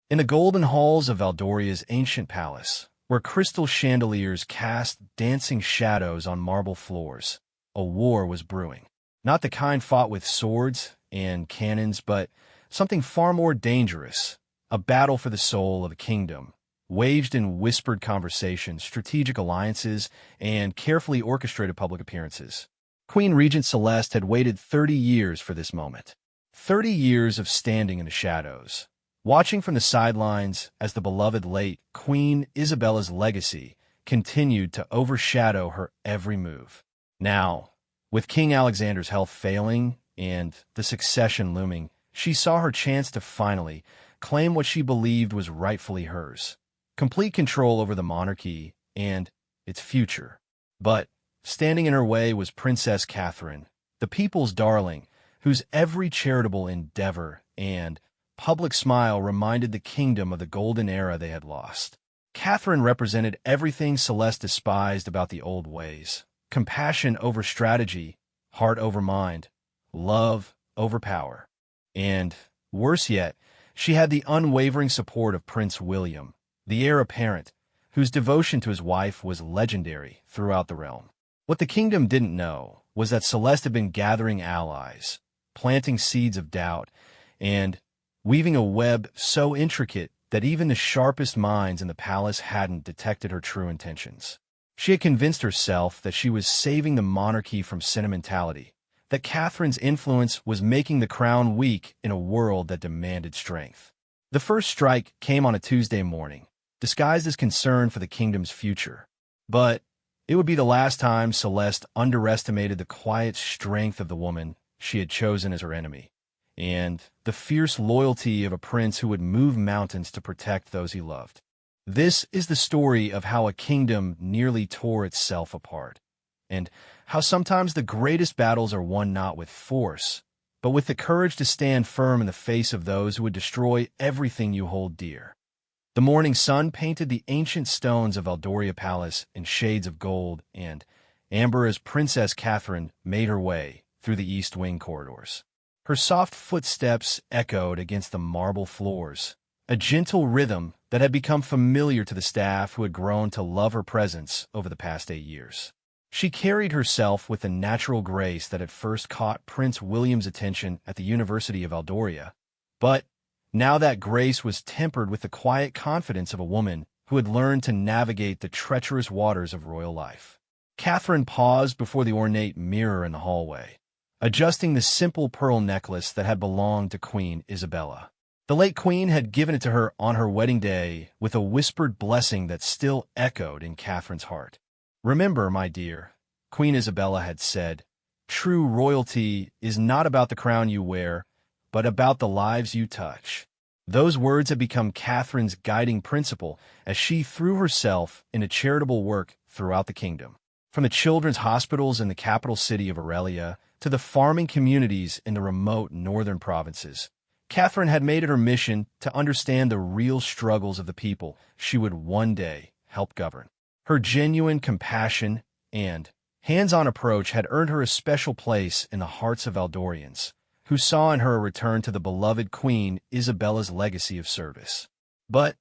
In the golden halls of Valdoria's ancient palace, where crystal chandeliers cast dancing shadows on marble floors, a war was brewing. Not the kind fought with swords and cannons, but something far more dangerous, a battle for the soul of a kingdom, waged in whispered conversations, strategic alliances, and carefully orchestrated public appearances. Queen Regent Celeste had waited 30 years for this moment. 30 years of standing in the shadows, watching from the sidelines as the beloved late Queen Isabella's legacy continued to overshadow her every move. Now, with King Alexander's health failing and the succession looming, she saw her chance to finally claim what she believed was rightfully hers: complete control over the monarchy and its future. But standing in her way was Princess Catherine, the people's darling, whose every charitable endeavor and public smile reminded the kingdom of the golden era they had lost. Catherine represented everything Celeste despised about the old ways: compassion over strategy, heart over mind, love over power. And, worse yet, she had the unwavering support of Prince William, the heir apparent, whose devotion to his wife was legendary throughout the realm. What the kingdom didn't know was that Celeste had been gathering allies, planting seeds of doubt, and weaving a web so intricate that even the sharpest minds in the palace hadn't detected her true intentions. She had convinced herself that she was saving the monarchy from sentimentality, that Catherine's influence was making the crown weak in a world that demanded strength. The first strike came on a Tuesday morning, disguised as concern for the kingdom's future. But it would be the last time Celeste underestimated the quiet strength of the woman she had chosen as her enemy, and the fierce loyalty of a prince who would move mountains to protect those he loved. This is the story of how a kingdom nearly tore itself apart, and how sometimes the greatest battles are won not with force, but with the courage to stand firm in the face of those who would destroy everything you hold dear. The morning sun painted the ancient stones of Valdoria Palace in shades of gold and amber as Princess Catherine made her way through the East Wing corridors. Her soft footsteps echoed against the marble floors, a gentle rhythm that had become familiar to the staff who had grown to love her presence over the past 8 years. She carried herself with a natural grace that had first caught Prince William's attention at the University of Valdoria, but now that grace was tempered with the quiet confidence of a woman who had learned to navigate the treacherous waters of royal life. Catherine paused before the ornate mirror in the hallway, adjusting the simple pearl necklace that had belonged to Queen Isabella. The late queen had given it to her on her wedding day with a whispered blessing that still echoed in Catherine's heart. "Remember, my dear," Queen Isabella had said, "true royalty is not about the crown you wear, but about the lives you touch." Those words had become Catherine's guiding principle as she threw herself into charitable work throughout the kingdom. From the children's hospitals in the capital city of Aurelia to the farming communities in the remote northern provinces, Catherine had made it her mission to understand the real struggles of the people she would one day help govern. Her genuine compassion and hands-on approach had earned her a special place in the hearts of Valdorians, who saw in her a return to the beloved Queen Isabella's legacy of service. But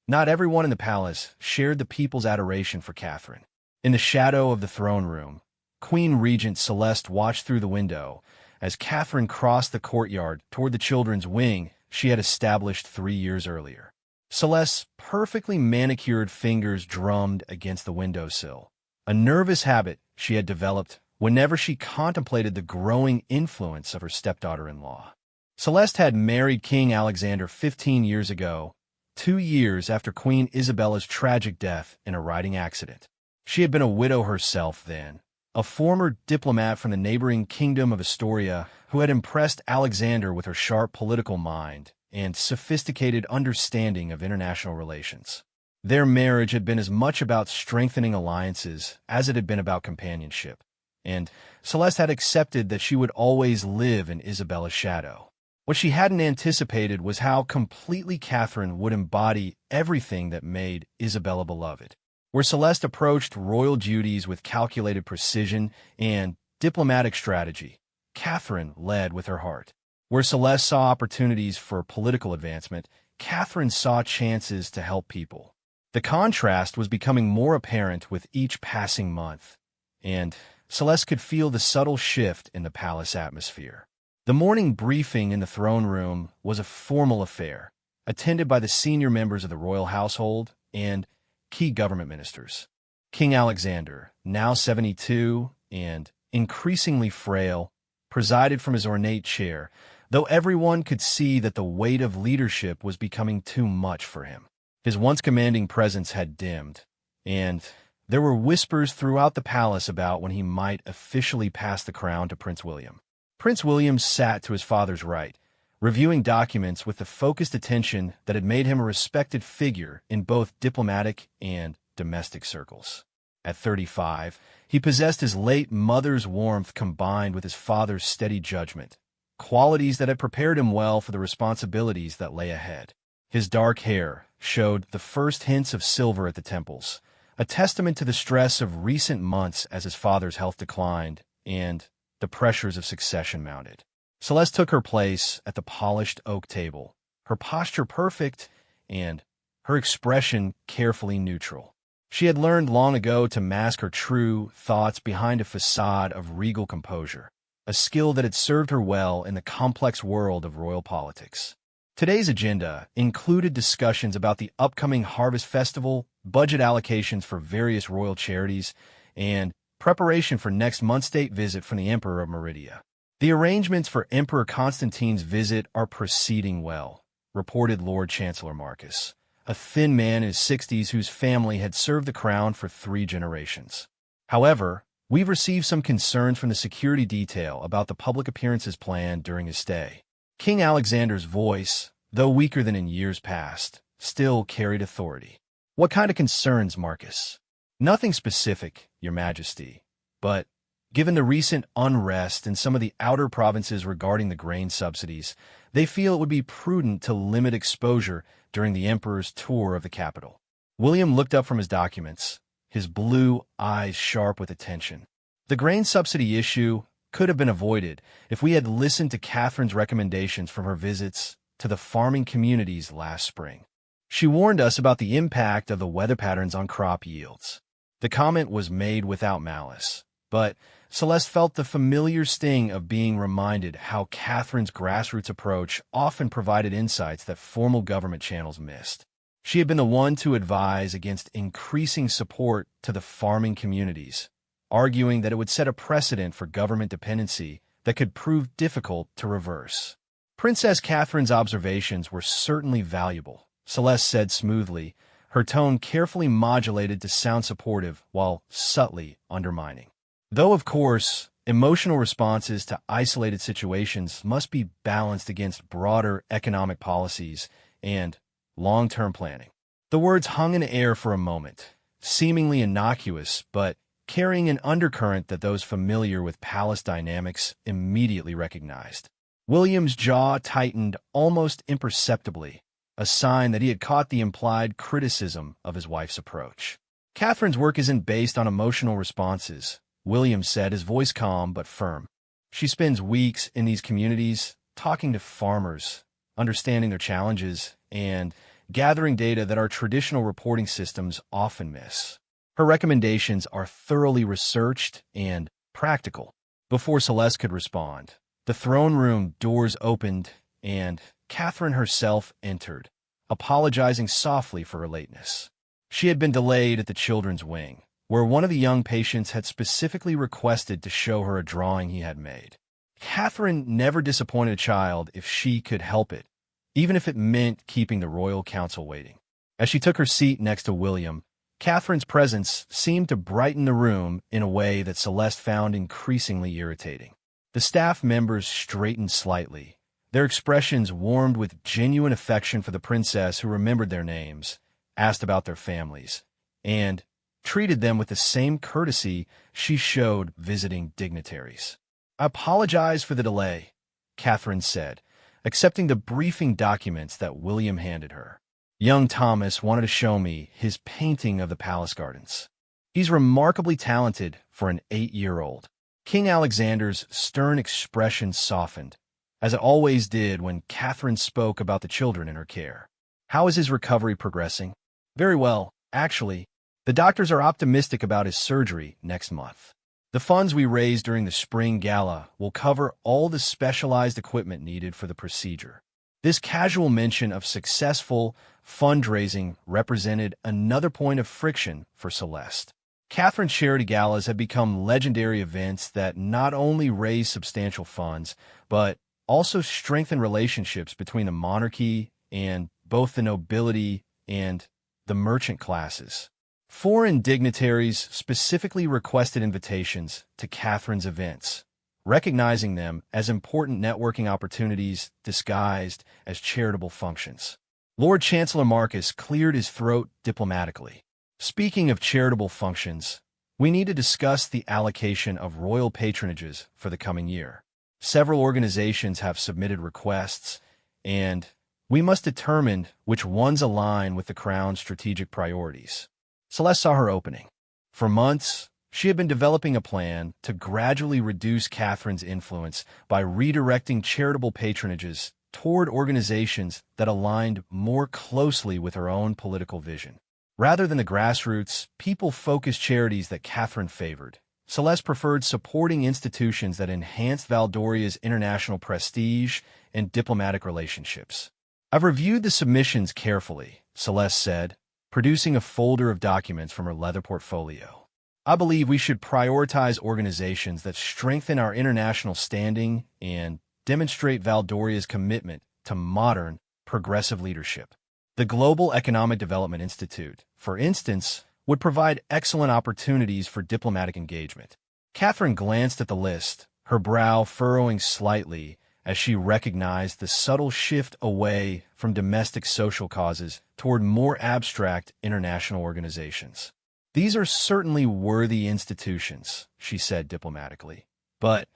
not everyone in the palace shared the people's adoration for Catherine. In the shadow of the throne room, Queen Regent Celeste watched through the window as Catherine crossed the courtyard toward the children's wing she had established 3 years earlier. Celeste's perfectly manicured fingers drummed against the windowsill, a nervous habit she had developed whenever she contemplated the growing influence of her stepdaughter-in-law. Celeste had married King Alexander 15 years ago, 2 years after Queen Isabella's tragic death in a riding accident. She had been a widow herself then, a former diplomat from the neighboring kingdom of Astoria who had impressed Alexander with her sharp political mind and sophisticated understanding of international relations. Their marriage had been as much about strengthening alliances as it had been about companionship, and Celeste had accepted that she would always live in Isabella's shadow. What she hadn't anticipated was how completely Catherine would embody everything that made Isabella beloved. Where Celeste approached royal duties with calculated precision and diplomatic strategy, Catherine led with her heart. Where Celeste saw opportunities for political advancement, Catherine saw chances to help people. The contrast was becoming more apparent with each passing month, and Celeste could feel the subtle shift in the palace atmosphere. The morning briefing in the throne room was a formal affair, attended by the senior members of the royal household and key government ministers. King Alexander, now 72 and increasingly frail, presided from his ornate chair, though everyone could see that the weight of leadership was becoming too much for him. His once commanding presence had dimmed, and there were whispers throughout the palace about when he might officially pass the crown to Prince William. Prince William sat to his father's right, reviewing documents with the focused attention that had made him a respected figure in both diplomatic and domestic circles. At 35, he possessed his late mother's warmth combined with his father's steady judgment, qualities that had prepared him well for the responsibilities that lay ahead. His dark hair showed the first hints of silver at the temples, a testament to the stress of recent months as his father's health declined and the pressures of succession mounted. Celeste took her place at the polished oak table, her posture perfect and her expression carefully neutral. She had learned long ago to mask her true thoughts behind a facade of regal composure, a skill that had served her well in the complex world of royal politics. Today's agenda included discussions about the upcoming Harvest Festival, budget allocations for various royal charities, and preparation for next month's state visit from the Emperor of Meridia. The arrangements for Emperor Constantine's visit are proceeding well, reported Lord Chancellor Marcus, a thin man in his 60s whose family had served the crown for 3 generations. However, we've received some concerns from the security detail about the public appearances planned during his stay. King Alexander's voice, though weaker than in years past, still carried authority. What kind of concerns, Marcus? Nothing specific, Your Majesty, but given the recent unrest in some of the outer provinces regarding the grain subsidies, they feel it would be prudent to limit exposure during the Emperor's tour of the capital. William looked up from his documents, his blue eyes sharp with attention. The grain subsidy issue could have been avoided if we had listened to Catherine's recommendations from her visits to the farming communities last spring. She warned us about the impact of the weather patterns on crop yields. The comment was made without malice, but Celeste felt the familiar sting of being reminded how Catherine's grassroots approach often provided insights that formal government channels missed. She had been the one to advise against increasing support to the farming communities, arguing that it would set a precedent for government dependency that could prove difficult to reverse. Princess Catherine's observations were certainly valuable, Celeste said smoothly, her tone carefully modulated to sound supportive while subtly undermining. Though, of course, emotional responses to isolated situations must be balanced against broader economic policies and long-term planning. The words hung in the air for a moment, seemingly innocuous, but carrying an undercurrent that those familiar with palace dynamics immediately recognized. William's jaw tightened almost imperceptibly, a sign that he had caught the implied criticism of his wife's approach. Catherine's work isn't based on emotional responses, William said, his voice calm but firm. She spends weeks in these communities talking to farmers, understanding their challenges, and gathering data that our traditional reporting systems often miss. Her recommendations are thoroughly researched and practical. Before Celeste could respond, the throne room doors opened and Catherine herself entered, apologizing softly for her lateness. She had been delayed at the children's wing, where one of the young patients had specifically requested to show her a drawing he had made. Catherine never disappointed a child if she could help it, even if it meant keeping the royal council waiting. As she took her seat next to William, Catherine's presence seemed to brighten the room in a way that Celeste found increasingly irritating. The staff members straightened slightly, their expressions warmed with genuine affection for the princess who remembered their names, asked about their families, and treated them with the same courtesy she showed visiting dignitaries. "I apologize for the delay," Catherine said, accepting the briefing documents that William handed her. "Young Thomas wanted to show me his painting of the palace gardens. He's remarkably talented for an 8-year-old. King Alexander's stern expression softened, as it always did when Catherine spoke about the children in her care. How is his recovery progressing? Very well, actually. The doctors are optimistic about his surgery next month. The funds we raise during the spring gala will cover all the specialized equipment needed for the procedure. This casual mention of successful fundraising represented another point of friction for Celeste. Catherine's charity galas have become legendary events that not only raise substantial funds, but also strengthen relationships between the monarchy and both the nobility and the merchant classes. Foreign dignitaries specifically requested invitations to Catherine's events, recognizing them as important networking opportunities disguised as charitable functions. Lord Chancellor Marcus cleared his throat diplomatically. Speaking of charitable functions, we need to discuss the allocation of royal patronages for the coming year. Several organizations have submitted requests, and we must determine which ones align with the Crown's strategic priorities. Celeste saw her opening. For months, she had been developing a plan to gradually reduce Catherine's influence by redirecting charitable patronages toward organizations that aligned more closely with her own political vision. Rather than the grassroots, people-focused charities that Catherine favored, Celeste preferred supporting institutions that enhanced Valdoria's international prestige and diplomatic relationships. I've reviewed the submissions carefully, Celeste said, producing a folder of documents from her leather portfolio. I believe we should prioritize organizations that strengthen our international standing and demonstrate Valdoria's commitment to modern, progressive leadership. The Global Economic Development Institute, for instance, would provide excellent opportunities for diplomatic engagement. Catherine glanced at the list, her brow furrowing slightly as she recognized the subtle shift away from domestic social causes toward more abstract international organizations. These are certainly worthy institutions, she said diplomatically. But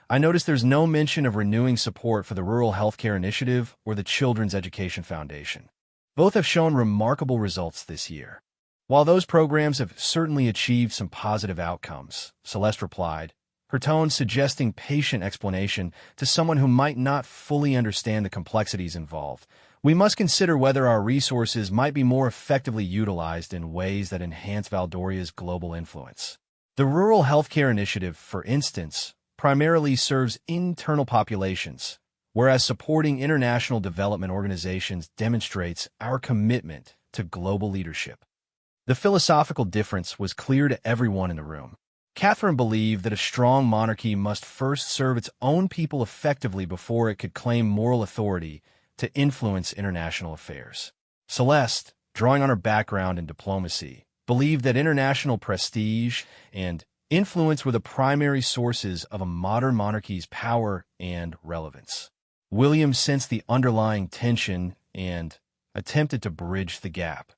I noticed there's no mention of renewing support for the Rural Healthcare Initiative or the Children's Education Foundation. Both have shown remarkable results this year. While those programs have certainly achieved some positive outcomes, Celeste replied, her tone suggesting patient explanation to someone who might not fully understand the complexities involved. We must consider whether our resources might be more effectively utilized in ways that enhance Valdoria's global influence. The Rural Healthcare Initiative, for instance, primarily serves internal populations, whereas supporting international development organizations demonstrates our commitment to global leadership. The philosophical difference was clear to everyone in the room. Catherine believed that a strong monarchy must first serve its own people effectively before it could claim moral authority to influence international affairs. Celeste, drawing on her background in diplomacy, believed that international prestige and influence were the primary sources of a modern monarchy's power and relevance. William sensed the underlying tension and attempted to bridge the gap.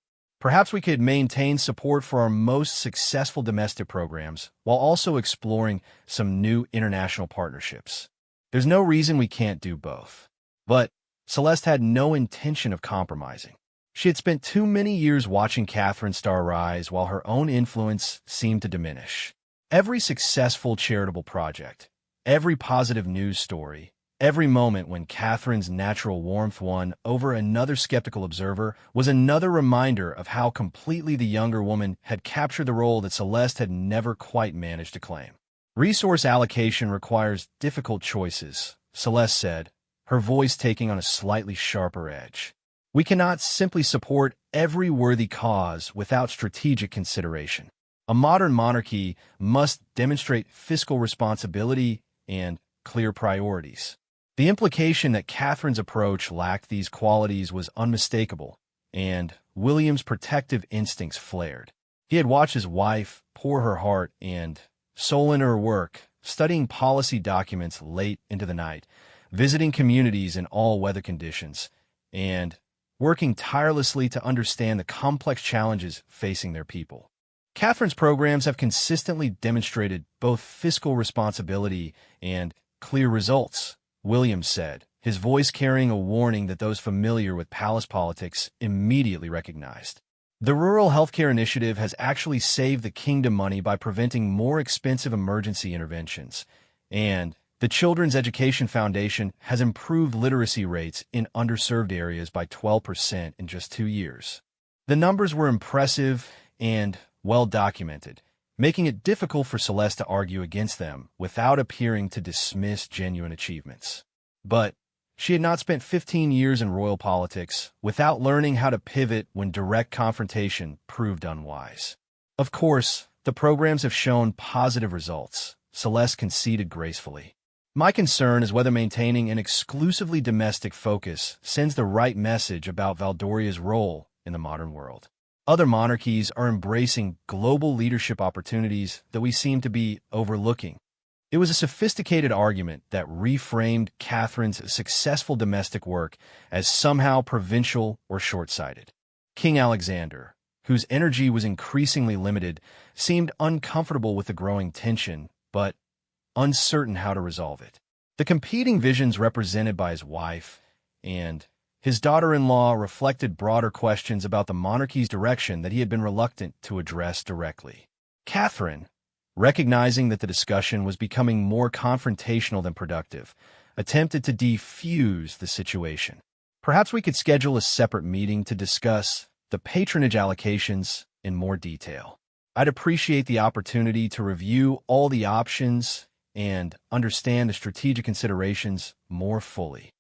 Perhaps we could maintain support for our most successful domestic programs while also exploring some new international partnerships. There's no reason we can't do both. But Celeste had no intention of compromising. She had spent too many years watching Catherine's star rise while her own influence seemed to diminish. Every successful charitable project, every positive news story, every moment when Catherine's natural warmth won over another skeptical observer was another reminder of how completely the younger woman had captured the role that Celeste had never quite managed to claim. Resource allocation requires difficult choices, Celeste said, her voice taking on a slightly sharper edge. We cannot simply support every worthy cause without strategic consideration. A modern monarchy must demonstrate fiscal responsibility and clear priorities. The implication that Catherine's approach lacked these qualities was unmistakable, and William's protective instincts flared. He had watched his wife pour her heart and soul into her work, studying policy documents late into the night, visiting communities in all weather conditions, and working tirelessly to understand the complex challenges facing their people. Catherine's programs have consistently demonstrated both fiscal responsibility and clear results, Williams said, his voice carrying a warning that those familiar with palace politics immediately recognized. The Rural Healthcare Initiative has actually saved the kingdom money by preventing more expensive emergency interventions, and The Children's Education Foundation has improved literacy rates in underserved areas by 12% in just 2 years. The numbers were impressive and well documented, making it difficult for Celeste to argue against them without appearing to dismiss genuine achievements. But she had not spent 15 years in royal politics without learning how to pivot when direct confrontation proved unwise. Of course, the programs have shown positive results, Celeste conceded gracefully. My concern is whether maintaining an exclusively domestic focus sends the right message about Valdoria's role in the modern world. Other monarchies are embracing global leadership opportunities that we seem to be overlooking. It was a sophisticated argument that reframed Catherine's successful domestic work as somehow provincial or short-sighted. King Alexander, whose energy was increasingly limited, seemed uncomfortable with the growing tension, but uncertain how to resolve it. The competing visions represented by his wife and his daughter-in-law reflected broader questions about the monarchy's direction that he had been reluctant to address directly. Catherine, recognizing that the discussion was becoming more confrontational than productive, attempted to defuse the situation. Perhaps we could schedule a separate meeting to discuss the patronage allocations in more detail. I'd appreciate the opportunity to review all the options and understand the strategic considerations more fully.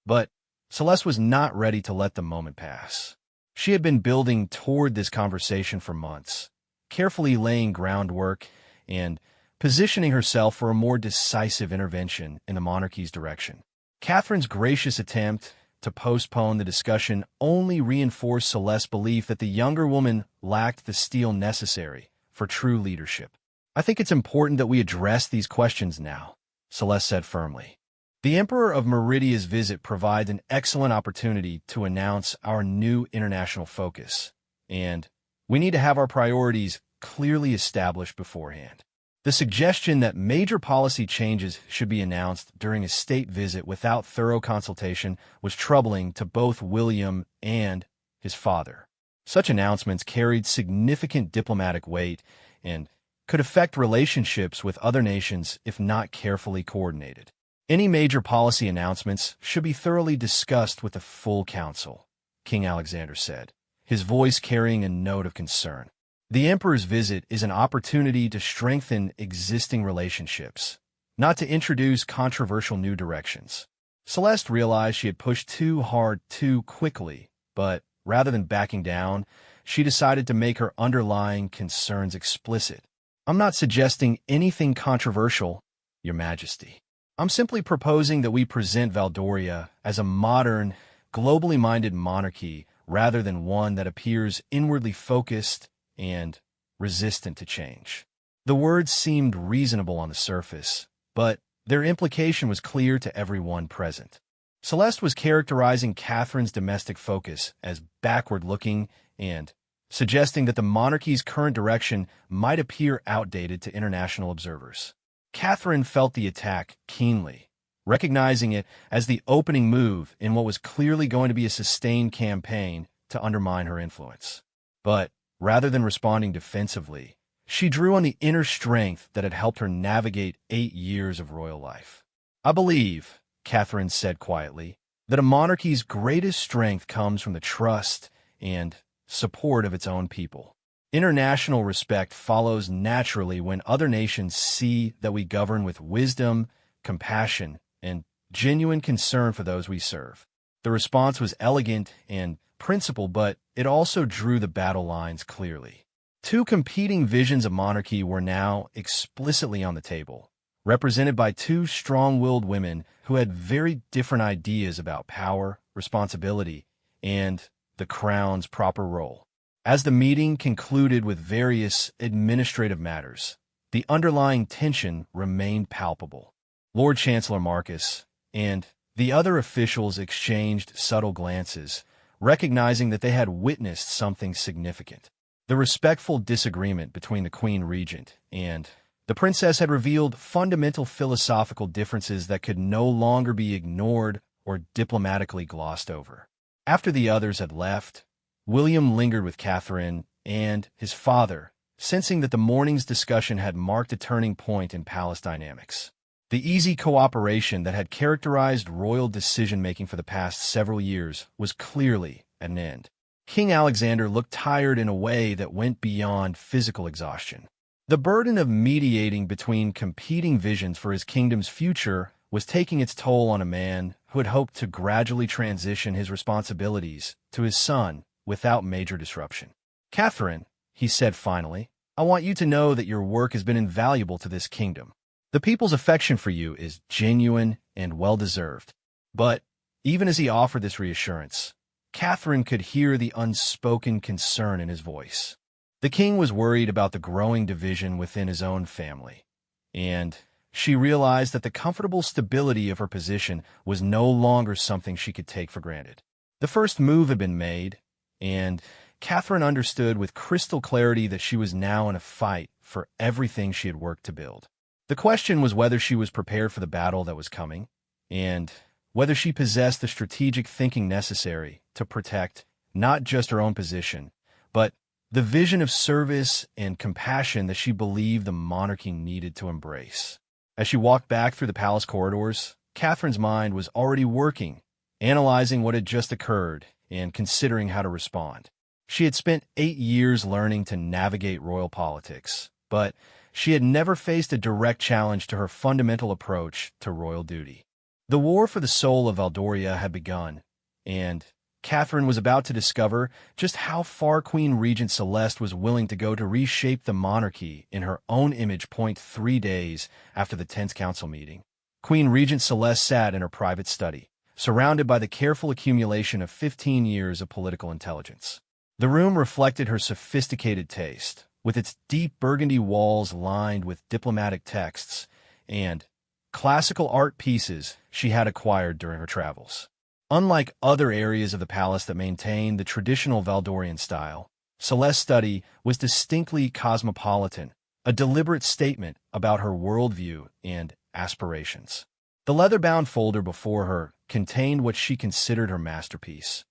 But Celeste was not ready to let the moment pass. She had been building toward this conversation for months, carefully laying groundwork and positioning herself for a more decisive intervention in the monarchy's direction. Catherine's gracious attempt to postpone the discussion only reinforced Celeste's belief that the younger woman lacked the steel necessary for true leadership. I think it's important that we address these questions now, Celeste said firmly. The Emperor of Meridia's visit provides an excellent opportunity to announce our new international focus, and we need to have our priorities clearly established beforehand. The suggestion that major policy changes should be announced during a state visit without thorough consultation was troubling to both William and his father. Such announcements carried significant diplomatic weight and could affect relationships with other nations if not carefully coordinated. Any major policy announcements should be thoroughly discussed with the full council, King Alexander said, his voice carrying a note of concern. The emperor's visit is an opportunity to strengthen existing relationships, not to introduce controversial new directions. Celeste realized she had pushed too hard too quickly, but rather than backing down, she decided to make her underlying concerns explicit. I'm not suggesting anything controversial, Your Majesty. I'm simply proposing that we present Valdoria as a modern, globally minded monarchy rather than one that appears inwardly focused and resistant to change. The words seemed reasonable on the surface, but their implication was clear to everyone present. Celeste was characterizing Catherine's domestic focus as backward-looking and suggesting that the monarchy's current direction might appear outdated to international observers. Catherine felt the attack keenly, recognizing it as the opening move in what was clearly going to be a sustained campaign to undermine her influence. But rather than responding defensively, she drew on the inner strength that had helped her navigate 8 years of royal life. I believe, Catherine said quietly, that a monarchy's greatest strength comes from the trust and support of its own people. International respect follows naturally when other nations see that we govern with wisdom, compassion, and genuine concern for those we serve. The response was elegant and principled, but it also drew the battle lines clearly. Two competing visions of monarchy were now explicitly on the table, represented by two strong-willed women who had very different ideas about power, responsibility, and the crown's proper role. As the meeting concluded with various administrative matters, the underlying tension remained palpable. Lord Chancellor Marcus and the other officials exchanged subtle glances, recognizing that they had witnessed something significant. The respectful disagreement between the Queen Regent and the Princess had revealed fundamental philosophical differences that could no longer be ignored or diplomatically glossed over. After the others had left, William lingered with Catherine and his father, sensing that the morning's discussion had marked a turning point in palace dynamics. The easy cooperation that had characterized royal decision-making for the past several years was clearly at an end. King Alexander looked tired in a way that went beyond physical exhaustion. The burden of mediating between competing visions for his kingdom's future was taking its toll on a man who had hoped to gradually transition his responsibilities to his son without major disruption. "Catherine," he said finally, "I want you to know that your work has been invaluable to this kingdom. The people's affection for you is genuine and well-deserved." But even as he offered this reassurance, Catherine could hear the unspoken concern in his voice. The king was worried about the growing division within his own family, and she realized that the comfortable stability of her position was no longer something she could take for granted. The first move had been made, and Catherine understood with crystal clarity that she was now in a fight for everything she had worked to build. The question was whether she was prepared for the battle that was coming, and whether she possessed the strategic thinking necessary to protect not just her own position, but the vision of service and compassion that she believed the monarchy needed to embrace. As she walked back through the palace corridors, Catherine's mind was already working, analyzing what had just occurred and considering how to respond. She had spent 8 years learning to navigate royal politics, but she had never faced a direct challenge to her fundamental approach to royal duty. The war for the soul of Valdoria had begun, and Catherine was about to discover just how far Queen Regent Celeste was willing to go to reshape the monarchy in her own image. 3 days after the 10th council meeting, Queen Regent Celeste sat in her private study, surrounded by the careful accumulation of 15 years of political intelligence. The room reflected her sophisticated taste, with its deep burgundy walls lined with diplomatic texts and classical art pieces she had acquired during her travels. Unlike other areas of the palace that maintained the traditional Valdorian style, Celeste's study was distinctly cosmopolitan, a deliberate statement about her worldview and aspirations. The leather-bound folder before her contained what she considered her masterpiece,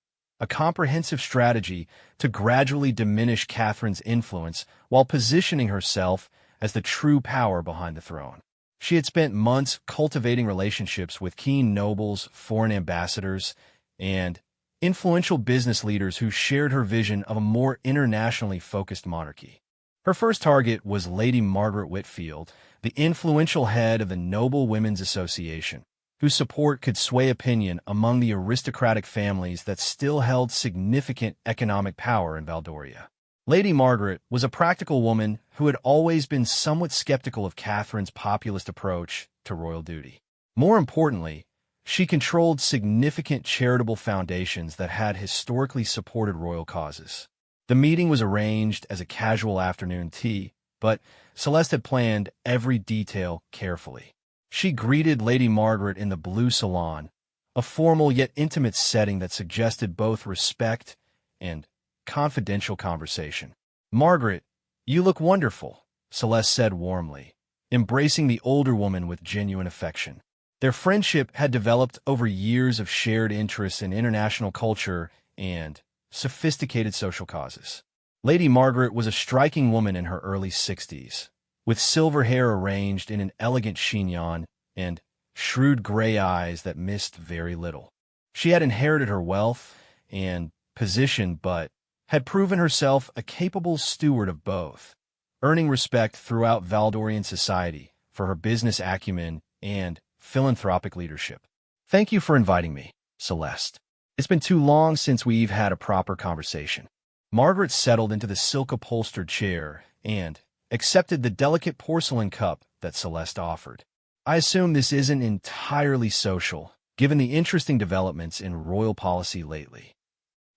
a comprehensive strategy to gradually diminish Catherine's influence while positioning herself as the true power behind the throne. She had spent months cultivating relationships with keen nobles, foreign ambassadors, and influential business leaders who shared her vision of a more internationally focused monarchy. Her first target was Lady Margaret Whitfield, the influential head of the Noble Women's Association, whose support could sway opinion among the aristocratic families that still held significant economic power in Valdoria. Lady Margaret was a practical woman who had always been somewhat skeptical of Catherine's populist approach to royal duty. More importantly, she controlled significant charitable foundations that had historically supported royal causes. The meeting was arranged as a casual afternoon tea, but Celeste had planned every detail carefully. She greeted Lady Margaret in the blue salon, a formal yet intimate setting that suggested both respect and confidential conversation. "Margaret, you look wonderful," Celeste said warmly, embracing the older woman with genuine affection. Their friendship had developed over years of shared interests in international culture and sophisticated social causes. Lady Margaret was a striking woman in her early 60s, with silver hair arranged in an elegant chignon and shrewd gray eyes that missed very little. She had inherited her wealth and position, but had proven herself a capable steward of both, earning respect throughout Valdorian society for her business acumen and philanthropic leadership. "Thank you for inviting me, Celeste. It's been too long since we've had a proper conversation." Margaret settled into the silk-upholstered chair and accepted the delicate porcelain cup that Celeste offered. "I assume this isn't entirely social, given the interesting developments in royal policy lately."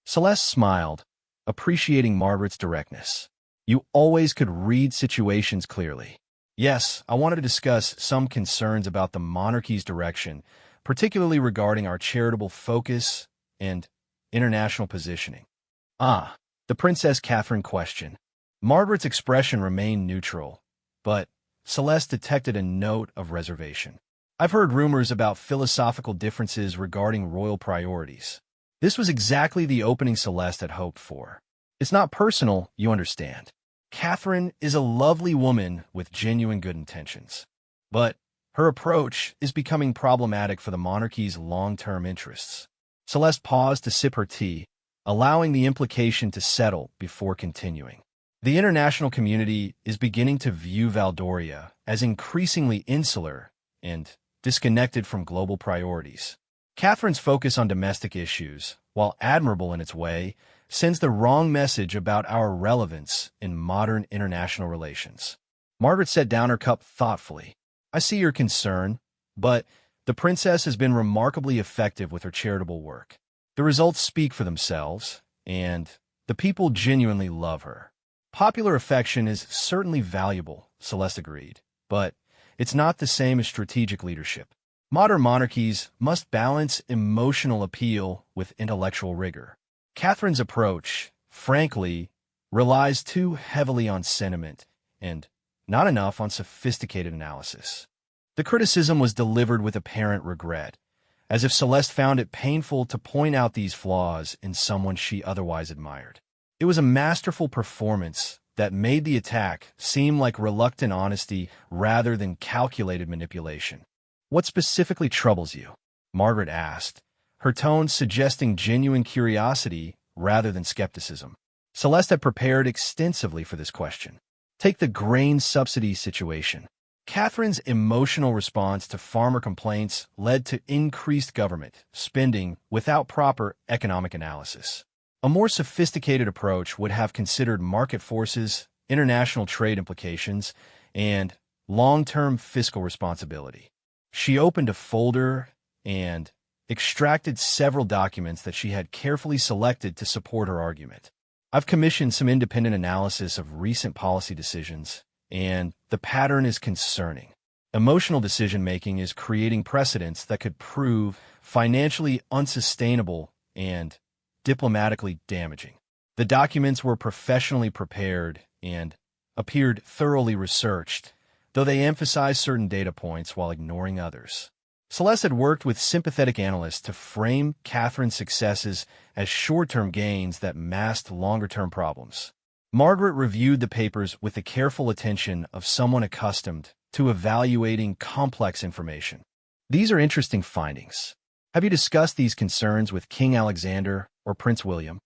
Celeste smiled, appreciating Margaret's directness. "You always could read situations clearly." "Yes, I wanted to discuss some concerns about the monarchy's direction, particularly regarding our charitable focus and international positioning." "Ah," the Princess Catherine questioned. Margaret's expression remained neutral, but Celeste detected a note of reservation. "I've heard rumors about philosophical differences regarding royal priorities." This was exactly the opening Celeste had hoped for. "It's not personal, you understand. Catherine is a lovely woman with genuine good intentions. But Her approach is becoming problematic for the monarchy's long-term interests. Celeste paused to sip her tea, allowing the implication to settle before continuing. The international community is beginning to view Valdoria as increasingly insular and disconnected from global priorities. Catherine's focus on domestic issues, while admirable in its way, sends the wrong message about our relevance in modern international relations. Margaret set down her cup thoughtfully. I see your concern, but the princess has been remarkably effective with her charitable work. The results speak for themselves, and the people genuinely love her. Popular affection is certainly valuable, Celeste agreed, but it's not the same as strategic leadership. Modern monarchies must balance emotional appeal with intellectual rigor. Catherine's approach, frankly, relies too heavily on sentiment and not enough on sophisticated analysis. The criticism was delivered with apparent regret, as if Celeste found it painful to point out these flaws in someone she otherwise admired. It was a masterful performance that made the attack seem like reluctant honesty rather than calculated manipulation. "What specifically troubles you?" Margaret asked, her tone suggesting genuine curiosity rather than skepticism. Celeste had prepared extensively for this question. Take the grain subsidy situation. Catherine's emotional response to farmer complaints led to increased government spending without proper economic analysis. A more sophisticated approach would have considered market forces, international trade implications, and long-term fiscal responsibility. She opened a folder and extracted several documents that she had carefully selected to support her argument. I've commissioned some independent analysis of recent policy decisions, and the pattern is concerning. Emotional decision-making is creating precedents that could prove financially unsustainable and diplomatically damaging. The documents were professionally prepared and appeared thoroughly researched, though they emphasized certain data points while ignoring others. Celeste had worked with sympathetic analysts to frame Catherine's successes as short-term gains that masked longer-term problems. Margaret reviewed the papers with the careful attention of someone accustomed to evaluating complex information. These are interesting findings. Have you discussed these concerns with King Alexander or Prince William?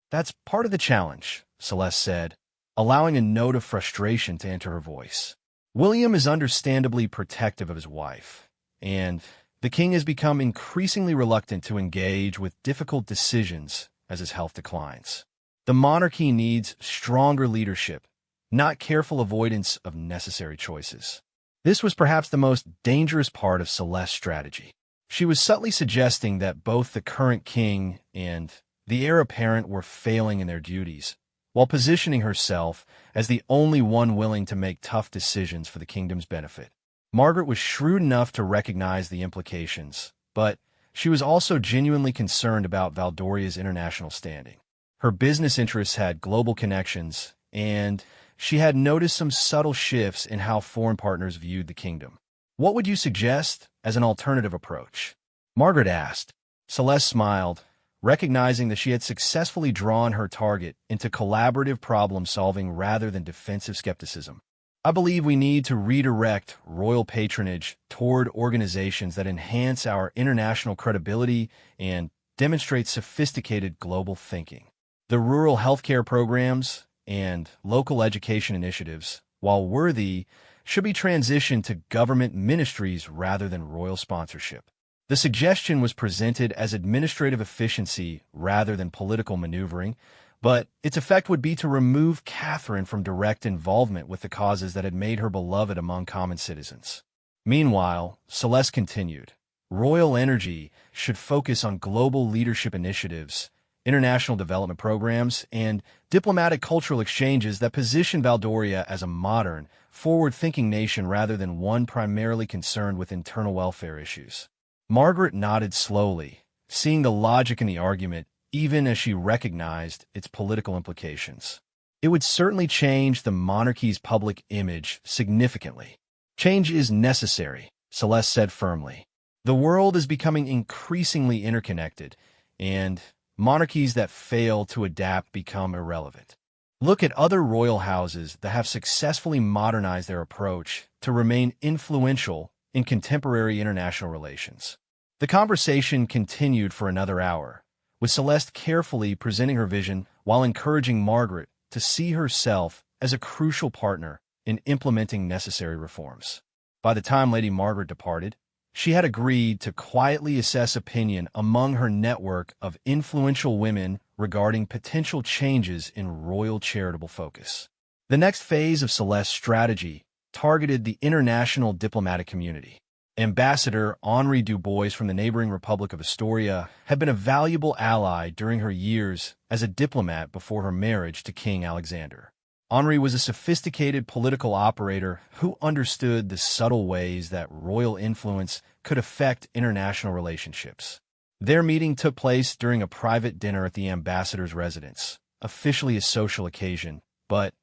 That's part of the challenge, Celeste said, allowing a note of frustration to enter her voice. William is understandably protective of his wife, and the king has become increasingly reluctant to engage with difficult decisions as his health declines. The monarchy needs stronger leadership, not careful avoidance of necessary choices. This was perhaps the most dangerous part of Celeste's strategy. She was subtly suggesting that both the current king and the heir apparent were failing in their duties, while positioning herself as the only one willing to make tough decisions for the kingdom's benefit. Margaret was shrewd enough to recognize the implications, but she was also genuinely concerned about Valdoria's international standing. Her business interests had global connections, and she had noticed some subtle shifts in how foreign partners viewed the kingdom. "What would you suggest as an alternative approach?" Margaret asked. Celeste smiled, recognizing that she had successfully drawn her target into collaborative problem-solving rather than defensive skepticism. "I believe we need to redirect royal patronage toward organizations that enhance our international credibility and demonstrate sophisticated global thinking. The rural healthcare programs and local education initiatives, while worthy, should be transitioned to government ministries rather than royal sponsorship." The suggestion was presented as administrative efficiency rather than political maneuvering, but its effect would be to remove Catherine from direct involvement with the causes that had made her beloved among common citizens. Meanwhile, Celeste continued, "Royal energy should focus on global leadership initiatives, international development programs, and diplomatic cultural exchanges that position Valdoria as a modern, forward-thinking nation rather than one primarily concerned with internal welfare issues." Margaret nodded slowly, seeing the logic in the argument even as she recognized its political implications. It would certainly change the monarchy's public image significantly. "Change is necessary," Celeste said firmly. "The world is becoming increasingly interconnected, and monarchies that fail to adapt become irrelevant. Look at other royal houses that have successfully modernized their approach to remain influential in contemporary international relations. The conversation continued for another hour, with Celeste carefully presenting her vision while encouraging Margaret to see herself as a crucial partner in implementing necessary reforms. By the time Lady Margaret departed, she had agreed to quietly assess opinion among her network of influential women regarding potential changes in royal charitable focus. The next phase of Celeste's strategy targeted the international diplomatic community. Ambassador Henri Dubois from the neighboring Republic of Astoria had been a valuable ally during her years as a diplomat before her marriage to King Alexander. Henri was a sophisticated political operator who understood the subtle ways that royal influence could affect international relationships. Their meeting took place during a private dinner at the ambassador's residence, officially a social occasion, but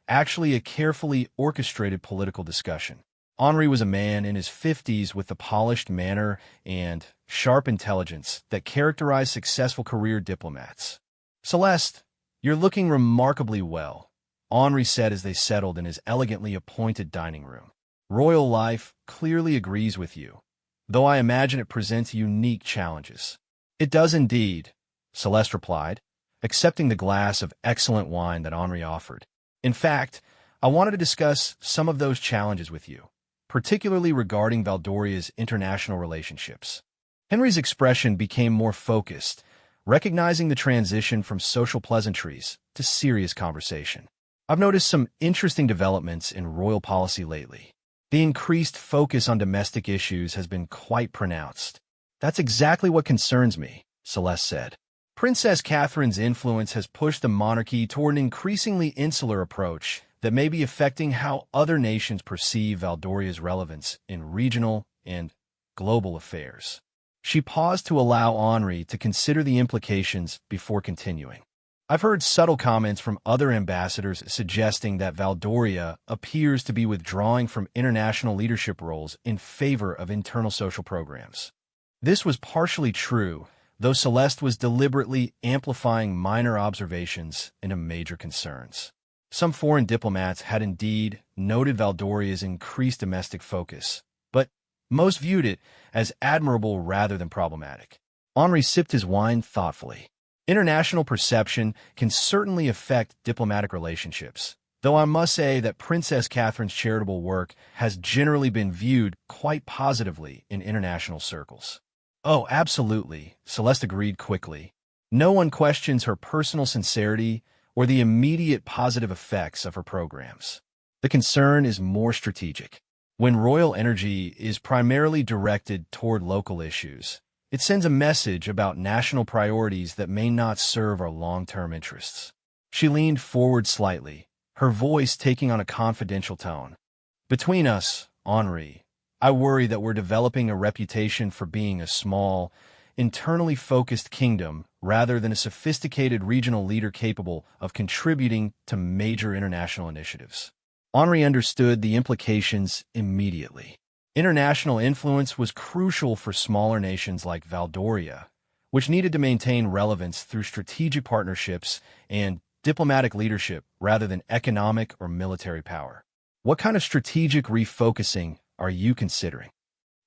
actually a carefully orchestrated political discussion. Henri was a man in his 50s with the polished manner and sharp intelligence that characterize successful career diplomats. "Celeste, you're looking remarkably well," Henri said as they settled in his elegantly appointed dining room. "Royal life clearly agrees with you, though I imagine it presents unique challenges." "It does indeed," Celeste replied, accepting the glass of excellent wine that Henri offered. "In fact, I wanted to discuss some of those challenges with you, particularly regarding Valdoria's international relationships." Henry's expression became more focused, recognizing the transition from social pleasantries to serious conversation. "I've noticed some interesting developments in royal policy lately. The increased focus on domestic issues has been quite pronounced." "That's exactly what concerns me," Celeste said. "Princess Catherine's influence has pushed the monarchy toward an increasingly insular approach that may be affecting how other nations perceive Valdoria's relevance in regional and global affairs." She paused to allow Henri to consider the implications before continuing. "I've heard subtle comments from other ambassadors suggesting that Valdoria appears to be withdrawing from international leadership roles in favor of internal social programs." This was partially true, though Celeste was deliberately amplifying minor observations into major concerns. Some foreign diplomats had indeed noted Valdoria's increased domestic focus, but most viewed it as admirable rather than problematic. Henri sipped his wine thoughtfully. "International perception can certainly affect diplomatic relationships, though I must say that Princess Catherine's charitable work has generally been viewed quite positively in international circles." "Oh, absolutely," Celeste agreed quickly. "No one questions her personal sincerity or the immediate positive effects of her programs. The concern is more strategic. When royal energy is primarily directed toward local issues, it sends a message about national priorities that may not serve our long-term interests." She leaned forward slightly, her voice taking on a confidential tone. "Between us, Henri, I worry that we're developing a reputation for being a small, internally focused kingdom rather than a sophisticated regional leader capable of contributing to major international initiatives." Henri understood the implications immediately. International influence was crucial for smaller nations like Valdoria, which needed to maintain relevance through strategic partnerships and diplomatic leadership rather than economic or military power. "What kind of strategic refocusing are you considering?"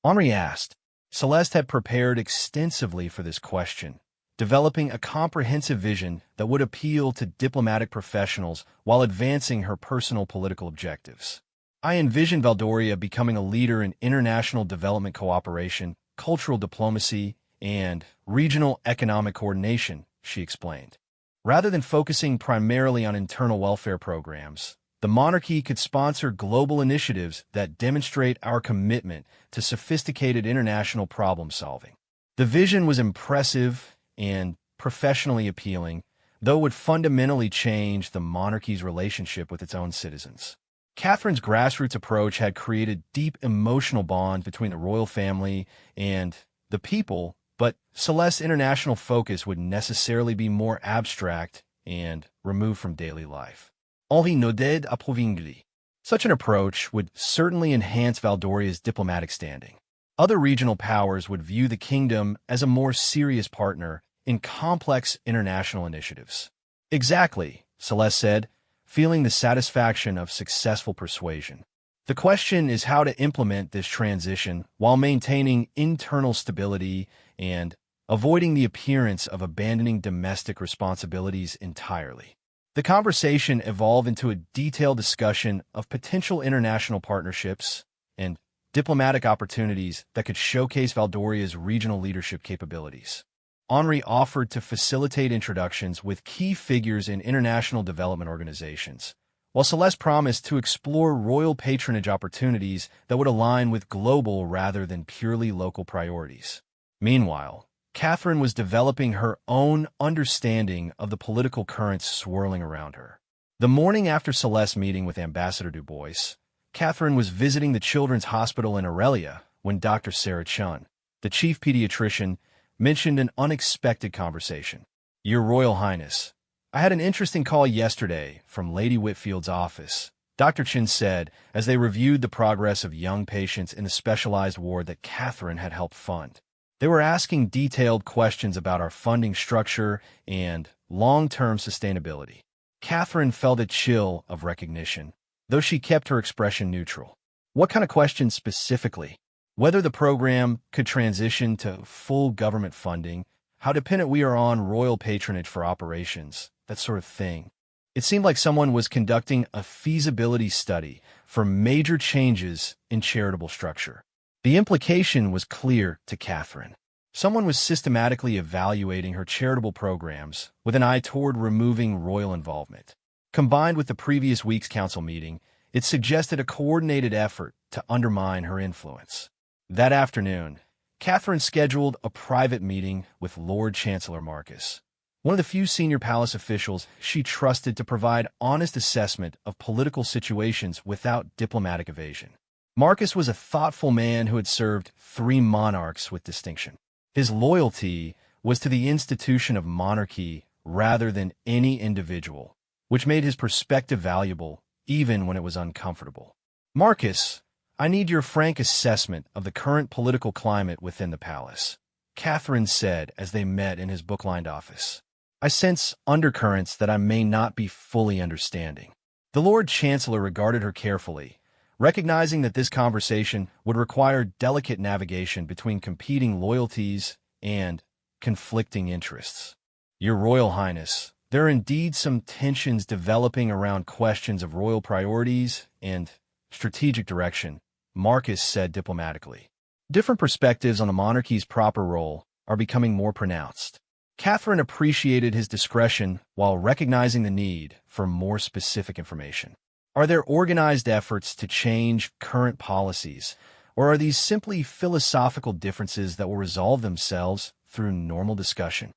Henri asked. Celeste had prepared extensively for this question, developing a comprehensive vision that would appeal to diplomatic professionals while advancing her personal political objectives. "I envision Valdoria becoming a leader in international development cooperation, cultural diplomacy, and regional economic coordination," she explained. "Rather than focusing primarily on internal welfare programs, the monarchy could sponsor global initiatives that demonstrate our commitment to sophisticated international problem-solving." The vision was impressive and professionally appealing, though it would fundamentally change the monarchy's relationship with its own citizens. Catherine's grassroots approach had created deep emotional bonds between the royal family and the people, but Celeste's international focus would necessarily be more abstract and removed from daily life. Henri nodded approvingly. Such an approach would certainly enhance Valdoria's diplomatic standing. Other regional powers would view the kingdom as a more serious partner in complex international initiatives. "Exactly," Celeste said, feeling the satisfaction of successful persuasion. The question is how to implement this transition while maintaining internal stability and avoiding the appearance of abandoning domestic responsibilities entirely. The conversation evolved into a detailed discussion of potential international partnerships and diplomatic opportunities that could showcase Valdoria's regional leadership capabilities. Henri offered to facilitate introductions with key figures in international development organizations, while Celeste promised to explore royal patronage opportunities that would align with global rather than purely local priorities. Meanwhile, Catherine was developing her own understanding of the political currents swirling around her. The morning after Celeste's meeting with Ambassador Dubois, Catherine was visiting the Children's Hospital in Aurelia when Dr. Sarah Chun, the chief pediatrician, mentioned an unexpected conversation. "Your Royal Highness, I had an interesting call yesterday from Lady Whitfield's office," Dr. Chin said as they reviewed the progress of young patients in the specialized ward that Catherine had helped fund. They were asking detailed questions about our funding structure and long-term sustainability. Catherine felt a chill of recognition, though she kept her expression neutral. "What kind of questions specifically?" "Whether the program could transition to full government funding, how dependent we are on royal patronage for operations, that sort of thing." It seemed like someone was conducting a feasibility study for major changes in charitable structure. The implication was clear to Catherine. Someone was systematically evaluating her charitable programs with an eye toward removing royal involvement. Combined with the previous week's council meeting, it suggested a coordinated effort to undermine her influence. That afternoon, Catherine scheduled a private meeting with Lord Chancellor Marcus, one of the few senior palace officials she trusted to provide honest assessment of political situations without diplomatic evasion. Marcus was a thoughtful man who had served 3 monarchs with distinction. His loyalty was to the institution of monarchy rather than any individual, which made his perspective valuable even when it was uncomfortable. "Marcus, I need your frank assessment of the current political climate within the palace," Catherine said as they met in his book-lined office. "I sense undercurrents that I may not be fully understanding." The Lord Chancellor regarded her carefully, recognizing that this conversation would require delicate navigation between competing loyalties and conflicting interests. "Your Royal Highness, there are indeed some tensions developing around questions of royal priorities and strategic direction," Marcus said diplomatically. "Different perspectives on the monarchy's proper role are becoming more pronounced." Catherine appreciated his discretion while recognizing the need for more specific information. "Are there organized efforts to change current policies, or are these simply philosophical differences that will resolve themselves through normal discussion?"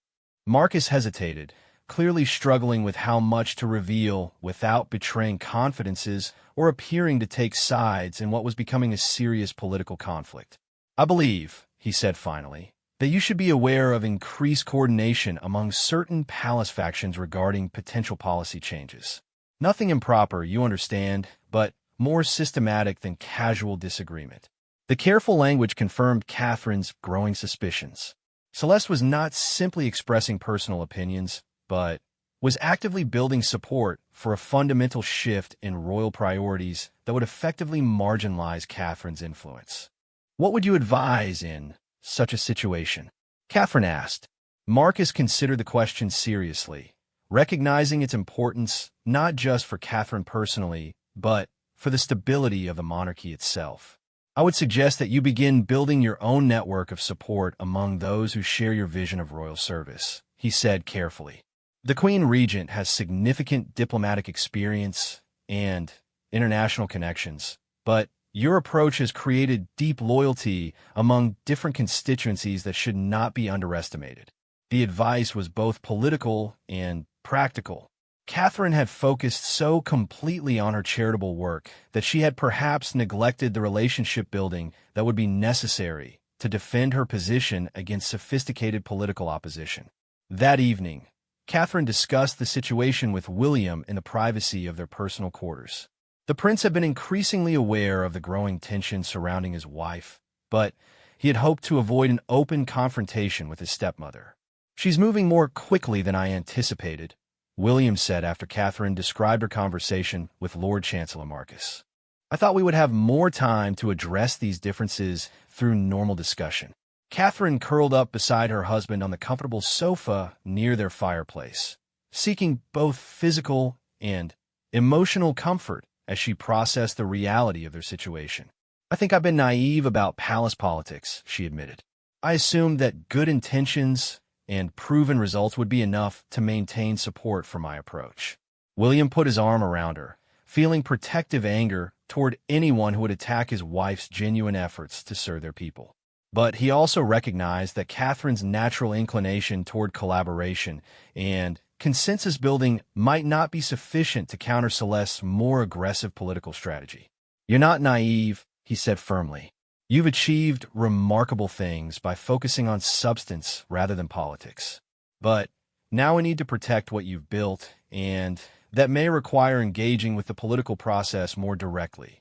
Marcus hesitated, clearly struggling with how much to reveal without betraying confidences or appearing to take sides in what was becoming a serious political conflict. "I believe," he said finally, "that you should be aware of increased coordination among certain palace factions regarding potential policy changes. Nothing improper, you understand, but more systematic than casual disagreement." The careful language confirmed Catherine's growing suspicions. Celeste was not simply expressing personal opinions, but was actively building support for a fundamental shift in royal priorities that would effectively marginalize Catherine's influence. "What would you advise in such a situation?" Catherine asked. Marcus considered the question seriously, recognizing its importance not just for Catherine personally, but for the stability of the monarchy itself. "I would suggest that you begin building your own network of support among those who share your vision of royal service," he said carefully. "The Queen Regent has significant diplomatic experience and international connections, but your approach has created deep loyalty among different constituencies that should not be underestimated." The advice was both political and practical. Catherine had focused so completely on her charitable work that she had perhaps neglected the relationship building that would be necessary to defend her position against sophisticated political opposition. That evening, Catherine discussed the situation with William in the privacy of their personal quarters. The prince had been increasingly aware of the growing tension surrounding his wife, but he had hoped to avoid an open confrontation with his stepmother. "She's moving more quickly than I anticipated," William said after Catherine described her conversation with Lord Chancellor Marcus. I thought we would have more time to address these differences through normal discussion. Catherine curled up beside her husband on the comfortable sofa near their fireplace, seeking both physical and emotional comfort as she processed the reality of their situation. I think I've been naive about palace politics, she admitted. I assumed that good intentions and proven results would be enough to maintain support for my approach. William put his arm around her, feeling protective anger toward anyone who would attack his wife's genuine efforts to serve their people. But he also recognized that Catherine's natural inclination toward collaboration and consensus building might not be sufficient to counter Celeste's more aggressive political strategy. "You're not naive," he said firmly. "You've achieved remarkable things by focusing on substance rather than politics. But now we need to protect what you've built, and that may require engaging with the political process more directly."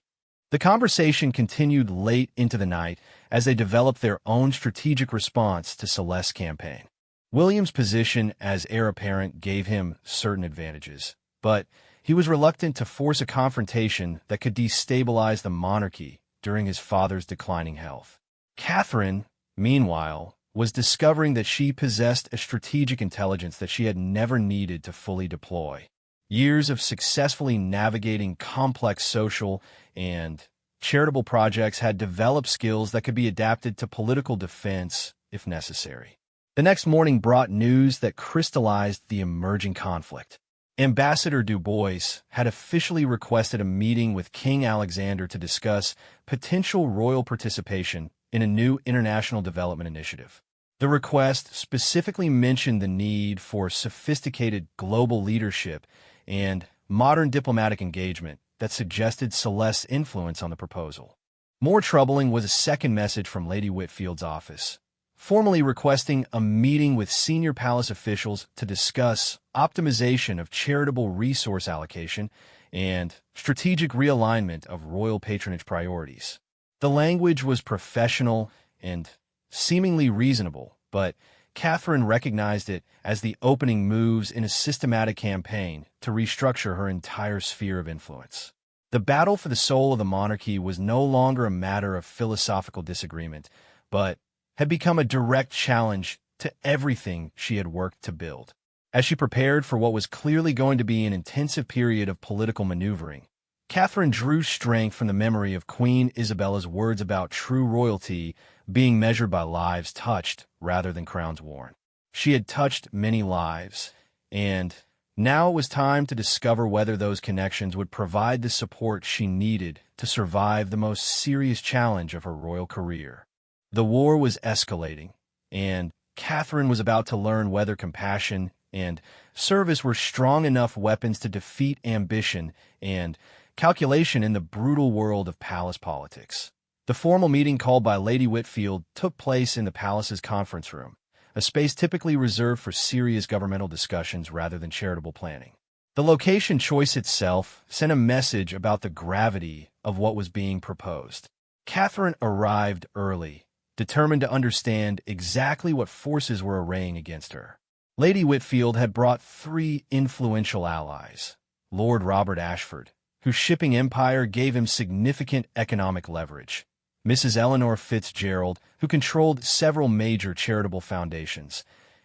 The conversation continued late into the night as they developed their own strategic response to Celeste's campaign. William's position as heir apparent gave him certain advantages, but he was reluctant to force a confrontation that could destabilize the monarchy during his father's declining health. Catherine, meanwhile, was discovering that she possessed a strategic intelligence that she had never needed to fully deploy. Years of successfully navigating complex social and charitable projects had developed skills that could be adapted to political defense if necessary. The next morning brought news that crystallized the emerging conflict. Ambassador Du Bois had officially requested a meeting with King Alexander to discuss potential royal participation in a new international development initiative. The request specifically mentioned the need for sophisticated global leadership and modern diplomatic engagement that suggested Celeste's influence on the proposal. More troubling was a second message from Lady Whitfield's office, formally requesting a meeting with senior palace officials to discuss optimization of charitable resource allocation and strategic realignment of royal patronage priorities. The language was professional and seemingly reasonable, but Catherine recognized it as the opening moves in a systematic campaign to restructure her entire sphere of influence. The battle for the soul of the monarchy was no longer a matter of philosophical disagreement, but had become a direct challenge to everything she had worked to build. As she prepared for what was clearly going to be an intensive period of political maneuvering, Catherine drew strength from the memory of Queen Isabella's words about true royalty being measured by lives touched rather than crowns worn. She had touched many lives, and now it was time to discover whether those connections would provide the support she needed to survive the most serious challenge of her royal career. The war was escalating, and Catherine was about to learn whether compassion and service were strong enough weapons to defeat ambition and calculation in the brutal world of palace politics. The formal meeting called by Lady Whitfield took place in the palace's conference room, a space typically reserved for serious governmental discussions rather than charitable planning. The location choice itself sent a message about the gravity of what was being proposed. Catherine arrived early, determined to understand exactly what forces were arraying against her. Lady Whitfield had brought 3 influential allies: Lord Robert Ashford, whose shipping empire gave him significant economic leverage; Mrs. Eleanor Fitzgerald, who controlled several major charitable foundations;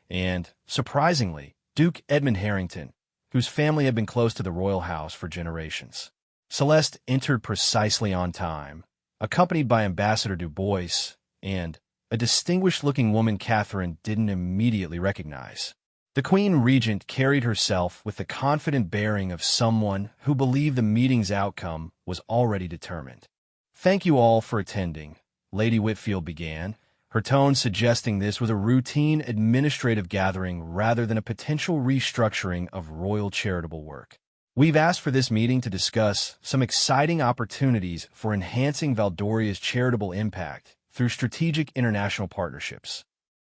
and, surprisingly, Duke Edmund Harrington, whose family had been close to the royal house for generations. Celeste entered precisely on time, accompanied by Ambassador Du Bois and a distinguished-looking woman Catherine didn't immediately recognize. The Queen Regent carried herself with the confident bearing of someone who believed the meeting's outcome was already determined. "Thank you all for attending," Lady Whitfield began, her tone suggesting this was a routine administrative gathering rather than a potential restructuring of royal charitable work. "We've asked for this meeting to discuss some exciting opportunities for enhancing Valdoria's charitable impact through strategic international partnerships."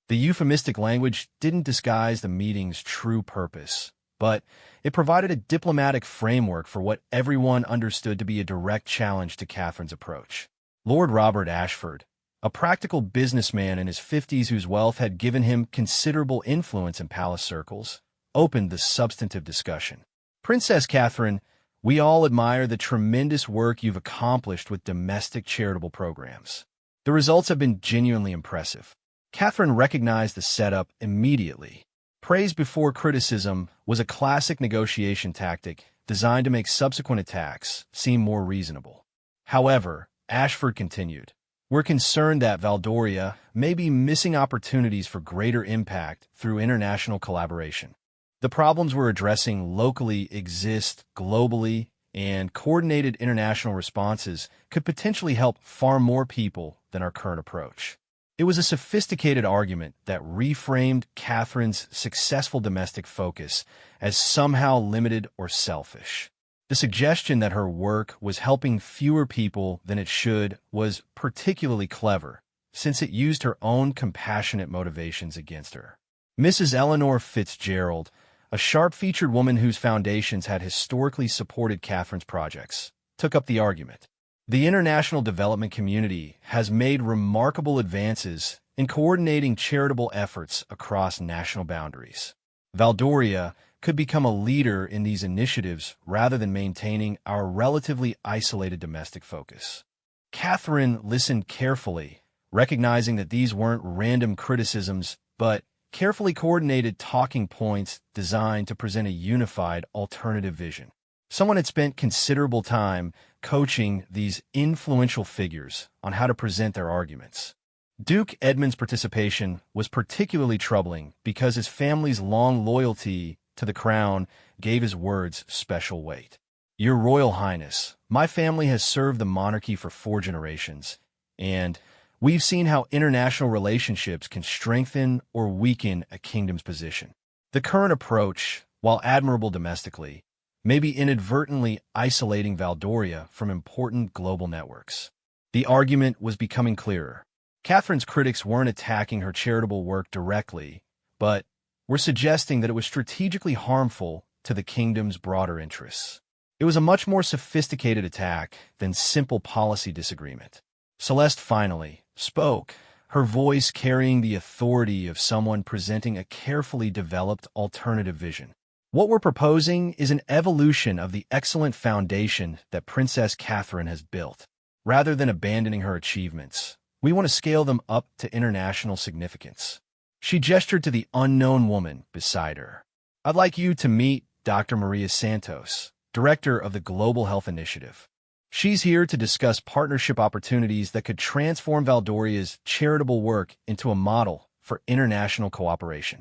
The euphemistic language didn't disguise the meeting's true purpose, but it provided a diplomatic framework for what everyone understood to be a direct challenge to Catherine's approach. Lord Robert Ashford, a practical businessman in his 50s whose wealth had given him considerable influence in palace circles, opened the substantive discussion. "Princess Catherine, We all admire the tremendous work you've accomplished with domestic charitable programs. The results have been genuinely impressive. Catherine recognized the setup immediately. Praise before criticism was a classic negotiation tactic designed to make subsequent attacks seem more reasonable. However, Ashford continued, "We're concerned that Valdoria may be missing opportunities for greater impact through international collaboration. The problems we're addressing locally exist globally, and coordinated international responses could potentially help far more people than our current approach." It was a sophisticated argument that reframed Catherine's successful domestic focus as somehow limited or selfish. The suggestion that her work was helping fewer people than it should was particularly clever, since it used her own compassionate motivations against her. Mrs. Eleanor Fitzgerald, a sharp-featured woman whose foundations had historically supported Catherine's projects, took up the argument. The international development community has made remarkable advances in coordinating charitable efforts across national boundaries. Valdoria could become a leader in these initiatives rather than maintaining our relatively isolated domestic focus. Catherine listened carefully, recognizing that these weren't random criticisms, but carefully coordinated talking points designed to present a unified alternative vision. Someone had spent considerable time coaching these influential figures on how to present their arguments. Duke Edmund's participation was particularly troubling because his family's long loyalty to the crown gave his words special weight. "Your Royal Highness, my family has served the monarchy for 4 generations, and we've seen how international relationships can strengthen or weaken a kingdom's position. The current approach, while admirable domestically, may be inadvertently isolating Valdoria from important global networks." The argument was becoming clearer. Catherine's critics weren't attacking her charitable work directly, but were suggesting that it was strategically harmful to the kingdom's broader interests. It was a much more sophisticated attack than simple policy disagreement. Celeste finally spoke, her voice carrying the authority of someone presenting a carefully developed alternative vision. "What we're proposing is an evolution of the excellent foundation that Princess Catherine has built. Rather than abandoning her achievements, we want to scale them up to international significance." She gestured to the unknown woman beside her. "I'd like you to meet Dr. Maria Santos, Director of the Global Health Initiative. She's here to discuss partnership opportunities that could transform Valdoria's charitable work into a model for international cooperation."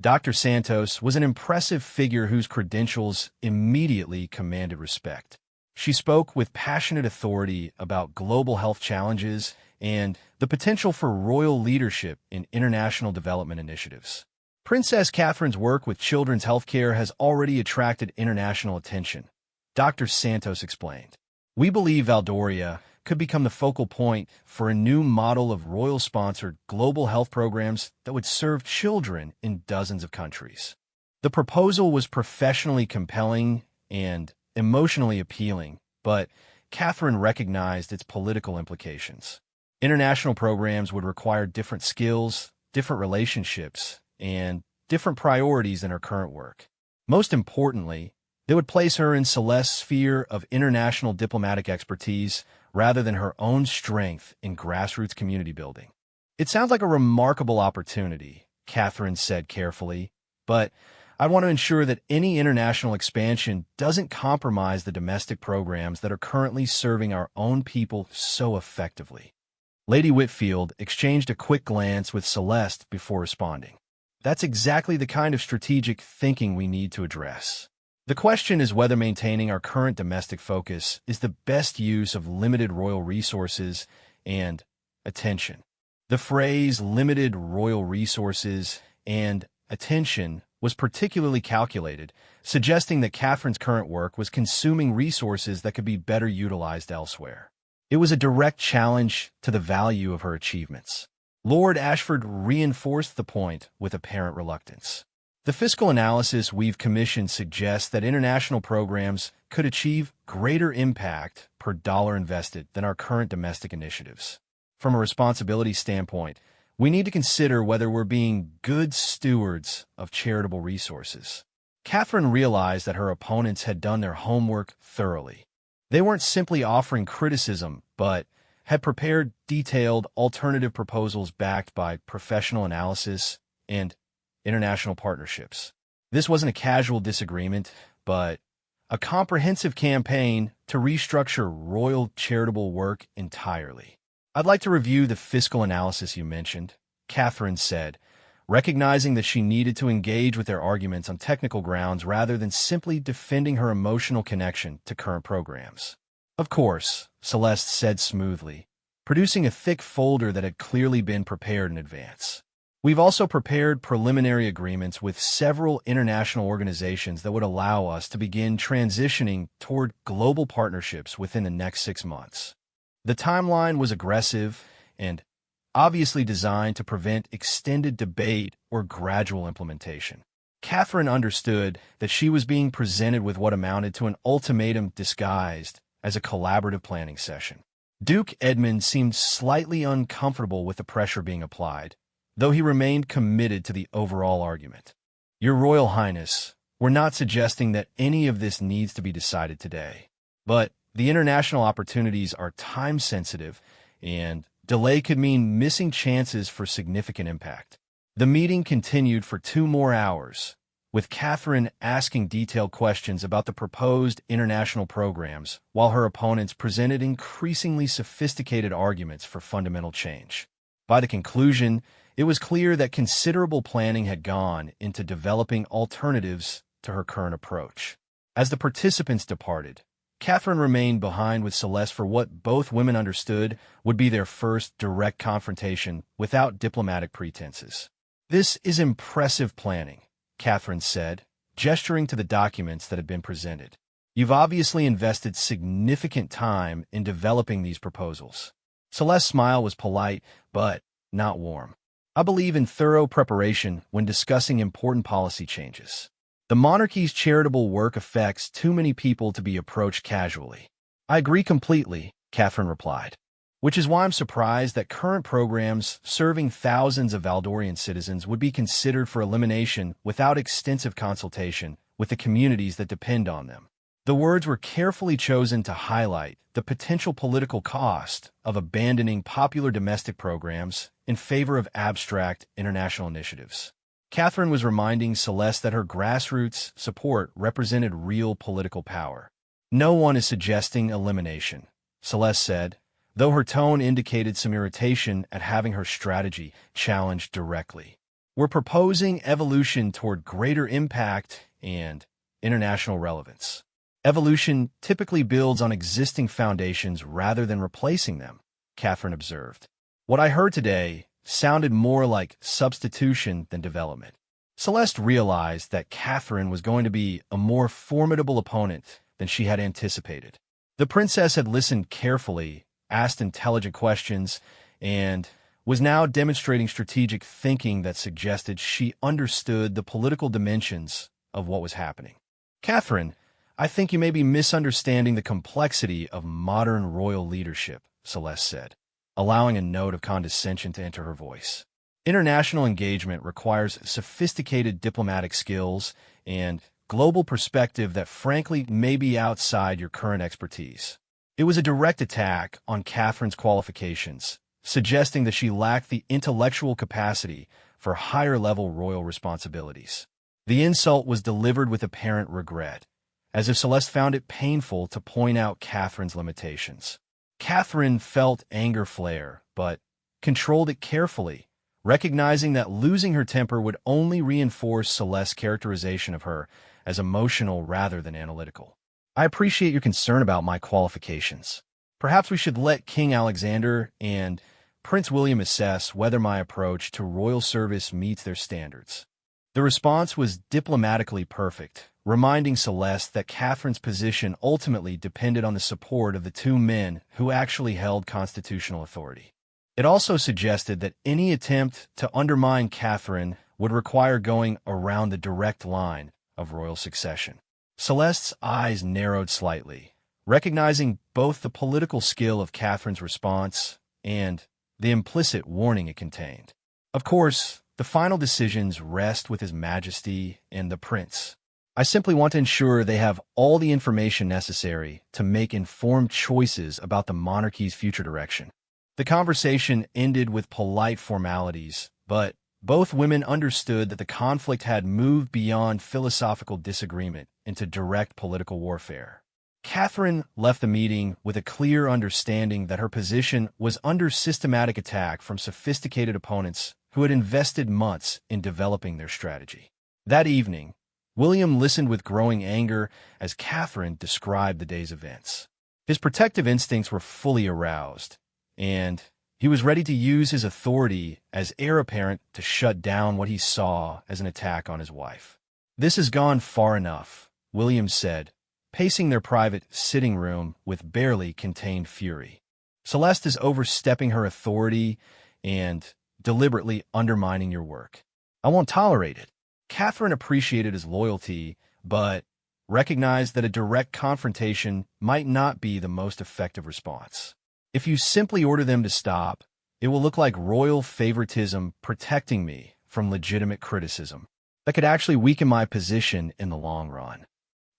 Dr. Santos was an impressive figure whose credentials immediately commanded respect. She spoke with passionate authority about global health challenges and the potential for royal leadership in international development initiatives. Princess Catherine's work with children's healthcare has already attracted international attention, Dr. Santos explained. "We believe Valdoria could become the focal point for a new model of royal-sponsored global health programs that would serve children in dozens of countries." The proposal was professionally compelling and emotionally appealing, but Catherine recognized its political implications. International programs would require different skills, different relationships, and different priorities than her current work. Most importantly, they would place her in Celeste's sphere of international diplomatic expertise rather than her own strength in grassroots community building. "It sounds like a remarkable opportunity," Catherine said carefully, "but I want to ensure that any international expansion doesn't compromise the domestic programs that are currently serving our own people so effectively." Lady Whitfield exchanged a quick glance with Celeste before responding. "That's exactly the kind of strategic thinking we need to address. The question is whether maintaining our current domestic focus is the best use of limited royal resources and attention." The phrase limited royal resources and attention was particularly calculated, suggesting that Catherine's current work was consuming resources that could be better utilized elsewhere. It was a direct challenge to the value of her achievements. Lord Ashford reinforced the point with apparent reluctance. "The fiscal analysis we've commissioned suggests that international programs could achieve greater impact per dollar invested than our current domestic initiatives. From a responsibility standpoint, we need to consider whether we're being good stewards of charitable resources." Catherine realized that her opponents had done their homework thoroughly. They weren't simply offering criticism, but had prepared detailed alternative proposals backed by professional analysis and international partnerships. This wasn't a casual disagreement, but a comprehensive campaign to restructure royal charitable work entirely. "I'd like to review the fiscal analysis you mentioned," Catherine said, recognizing that she needed to engage with their arguments on technical grounds rather than simply defending her emotional connection to current programs. "Of course," Celeste said smoothly, producing a thick folder that had clearly been prepared in advance. "We've also prepared preliminary agreements with several international organizations that would allow us to begin transitioning toward global partnerships within the next 6 months." The timeline was aggressive and obviously designed to prevent extended debate or gradual implementation. Catherine understood that she was being presented with what amounted to an ultimatum disguised as a collaborative planning session. Duke Edmund seemed slightly uncomfortable with the pressure being applied, though he remained committed to the overall argument. "Your Royal Highness, we're not suggesting that any of this needs to be decided today. But the international opportunities are time-sensitive, and delay could mean missing chances for significant impact." The meeting continued for 2 more hours, with Catherine asking detailed questions about the proposed international programs, while her opponents presented increasingly sophisticated arguments for fundamental change. By the conclusion, it was clear that considerable planning had gone into developing alternatives to her current approach. As the participants departed, Catherine remained behind with Celeste for what both women understood would be their first direct confrontation without diplomatic pretenses. "This is impressive planning," Catherine said, gesturing to the documents that had been presented. "You've obviously invested significant time in developing these proposals." Celeste's smile was polite, but not warm. "I believe in thorough preparation when discussing important policy changes. The monarchy's charitable work affects too many people to be approached casually." "I agree completely," Catherine replied, "which is why I'm surprised that current programs serving thousands of Valdorian citizens would be considered for elimination without extensive consultation with the communities that depend on them." The words were carefully chosen to highlight the potential political cost of abandoning popular domestic programs in favor of abstract international initiatives. Catherine was reminding Celeste that her grassroots support represented real political power. "No one is suggesting elimination," Celeste said, though her tone indicated some irritation at having her strategy challenged directly. "We're proposing evolution toward greater impact and international relevance. Evolution typically builds on existing foundations rather than replacing them," Catherine observed. "What I heard today sounded more like substitution than development." Celeste realized that Catherine was going to be a more formidable opponent than she had anticipated. The princess had listened carefully, asked intelligent questions, and was now demonstrating strategic thinking that suggested she understood the political dimensions of what was happening. "Catherine, I think you may be misunderstanding the complexity of modern royal leadership," Celeste said, allowing a note of condescension to enter her voice. "International engagement requires sophisticated diplomatic skills and global perspective that frankly may be outside your current expertise." It was a direct attack on Catherine's qualifications, suggesting that she lacked the intellectual capacity for higher-level royal responsibilities. The insult was delivered with apparent regret, as if Celeste found it painful to point out Catherine's limitations. Catherine felt anger flare, but controlled it carefully, recognizing that losing her temper would only reinforce Celeste's characterization of her as emotional rather than analytical. "I appreciate your concern about my qualifications. Perhaps we should let King Alexander and Prince William assess whether my approach to royal service meets their standards." The response was diplomatically perfect, reminding Celeste that Catherine's position ultimately depended on the support of the 2 men who actually held constitutional authority. It also suggested that any attempt to undermine Catherine would require going around the direct line of royal succession. Celeste's eyes narrowed slightly, recognizing both the political skill of Catherine's response and the implicit warning it contained. "Of course, the final decisions rest with His Majesty and the Prince," I simply want to ensure they have all the information necessary to make informed choices about the monarchy's future direction. The conversation ended with polite formalities, but both women understood that the conflict had moved beyond philosophical disagreement into direct political warfare. Catherine left the meeting with a clear understanding that her position was under systematic attack from sophisticated opponents who had invested months in developing their strategy. That evening, William listened with growing anger as Catherine described the day's events. His protective instincts were fully aroused, and he was ready to use his authority as heir apparent to shut down what he saw as an attack on his wife. "This has gone far enough," William said, pacing their private sitting room with barely contained fury. "Celeste is overstepping her authority and deliberately undermining your work. I won't tolerate it." Catherine appreciated his loyalty, but recognized that a direct confrontation might not be the most effective response. "If you simply order them to stop, it will look like royal favoritism protecting me from legitimate criticism. That could actually weaken my position in the long run."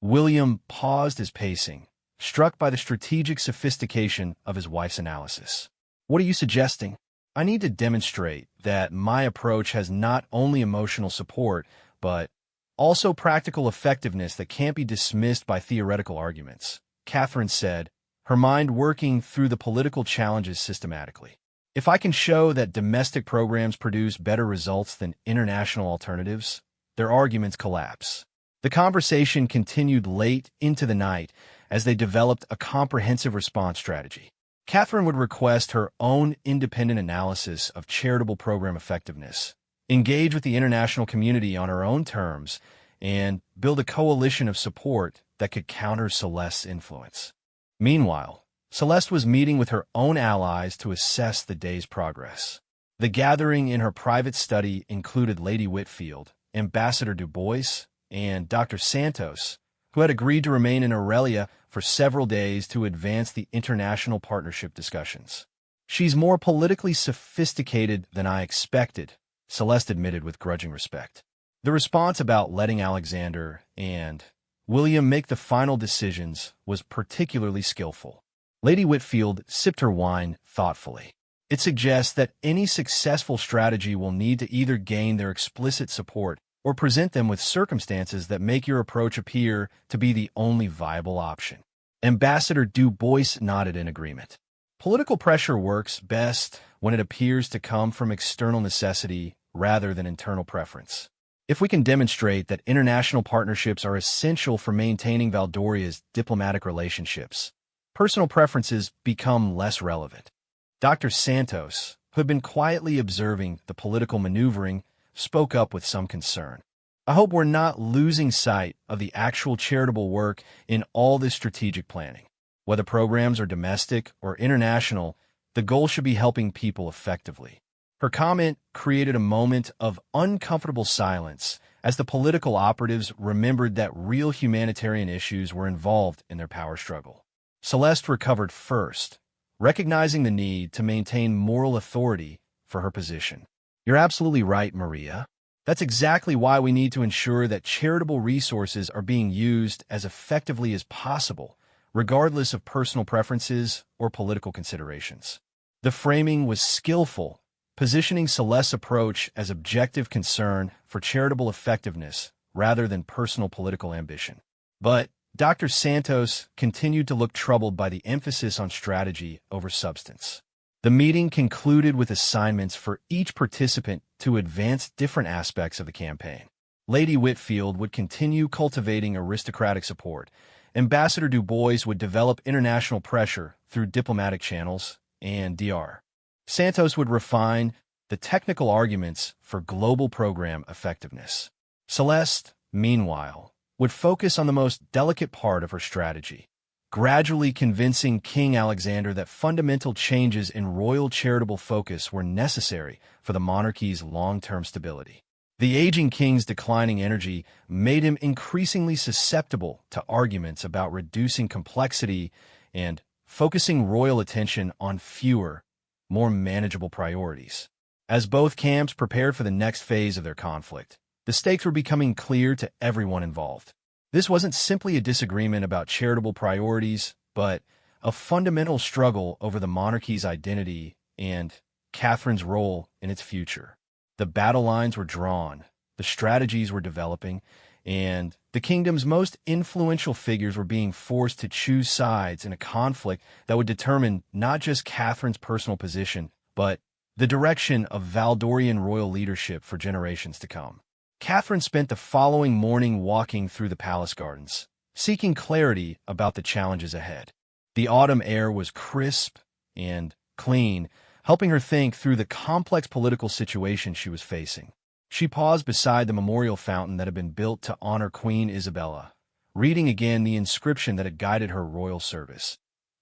William paused his pacing, struck by the strategic sophistication of his wife's analysis. "What are you suggesting?" "I need to demonstrate that my approach has not only emotional support, but also practical effectiveness that can't be dismissed by theoretical arguments," Catherine said, her mind working through the political challenges systematically. "If I can show that domestic programs produce better results than international alternatives, their arguments collapse." The conversation continued late into the night as they developed a comprehensive response strategy. Catherine would request her own independent analysis of charitable program effectiveness, engage with the international community on her own terms, and build a coalition of support that could counter Celeste's influence. Meanwhile, Celeste was meeting with her own allies to assess the day's progress. The gathering in her private study included Lady Whitfield, Ambassador Du Bois, and Dr. Santos, who had agreed to remain in Aurelia for several days to advance the international partnership discussions. "She's more politically sophisticated than I expected," Celeste admitted with grudging respect. The response about letting Alexander and William make the final decisions was particularly skillful. Lady Whitfield sipped her wine thoughtfully. "It suggests that any successful strategy will need to either gain their explicit support or present them with circumstances that make your approach appear to be the only viable option." Ambassador Du Bois nodded in agreement. "Political pressure works best when it appears to come from external necessity rather than internal preference. If we can demonstrate that international partnerships are essential for maintaining Valdoria's diplomatic relationships, personal preferences become less relevant." Dr. Santos, who had been quietly observing the political maneuvering, spoke up with some concern. "I hope we're not losing sight of the actual charitable work in all this strategic planning. Whether programs are domestic or international, the goal should be helping people effectively." Her comment created a moment of uncomfortable silence as the political operatives remembered that real humanitarian issues were involved in their power struggle. Celeste recovered first, recognizing the need to maintain moral authority for her position. "You're absolutely right, Maria. That's exactly why we need to ensure that charitable resources are being used as effectively as possible, regardless of personal preferences or political considerations." The framing was skillful, positioning Celeste's approach as objective concern for charitable effectiveness rather than personal political ambition. But Dr. Santos continued to look troubled by the emphasis on strategy over substance. The meeting concluded with assignments for each participant to advance different aspects of the campaign. Lady Whitfield would continue cultivating aristocratic support. Ambassador Du Bois would develop international pressure through diplomatic channels, and Dr. Santos would refine the technical arguments for global program effectiveness. Celeste, meanwhile, would focus on the most delicate part of her strategy, gradually convincing King Alexander that fundamental changes in royal charitable focus were necessary for the monarchy's long-term stability. The aging king's declining energy made him increasingly susceptible to arguments about reducing complexity and focusing royal attention on fewer, more manageable priorities. As both camps prepared for the next phase of their conflict, the stakes were becoming clear to everyone involved. This wasn't simply a disagreement about charitable priorities, but a fundamental struggle over the monarchy's identity and Catherine's role in its future. The battle lines were drawn, the strategies were developing, and the kingdom's most influential figures were being forced to choose sides in a conflict that would determine not just Catherine's personal position, but the direction of Valdorian royal leadership for generations to come. Catherine spent the following morning walking through the palace gardens, seeking clarity about the challenges ahead. The autumn air was crisp and clean, helping her think through the complex political situation she was facing. She paused beside the memorial fountain that had been built to honor Queen Isabella, reading again the inscription that had guided her royal service.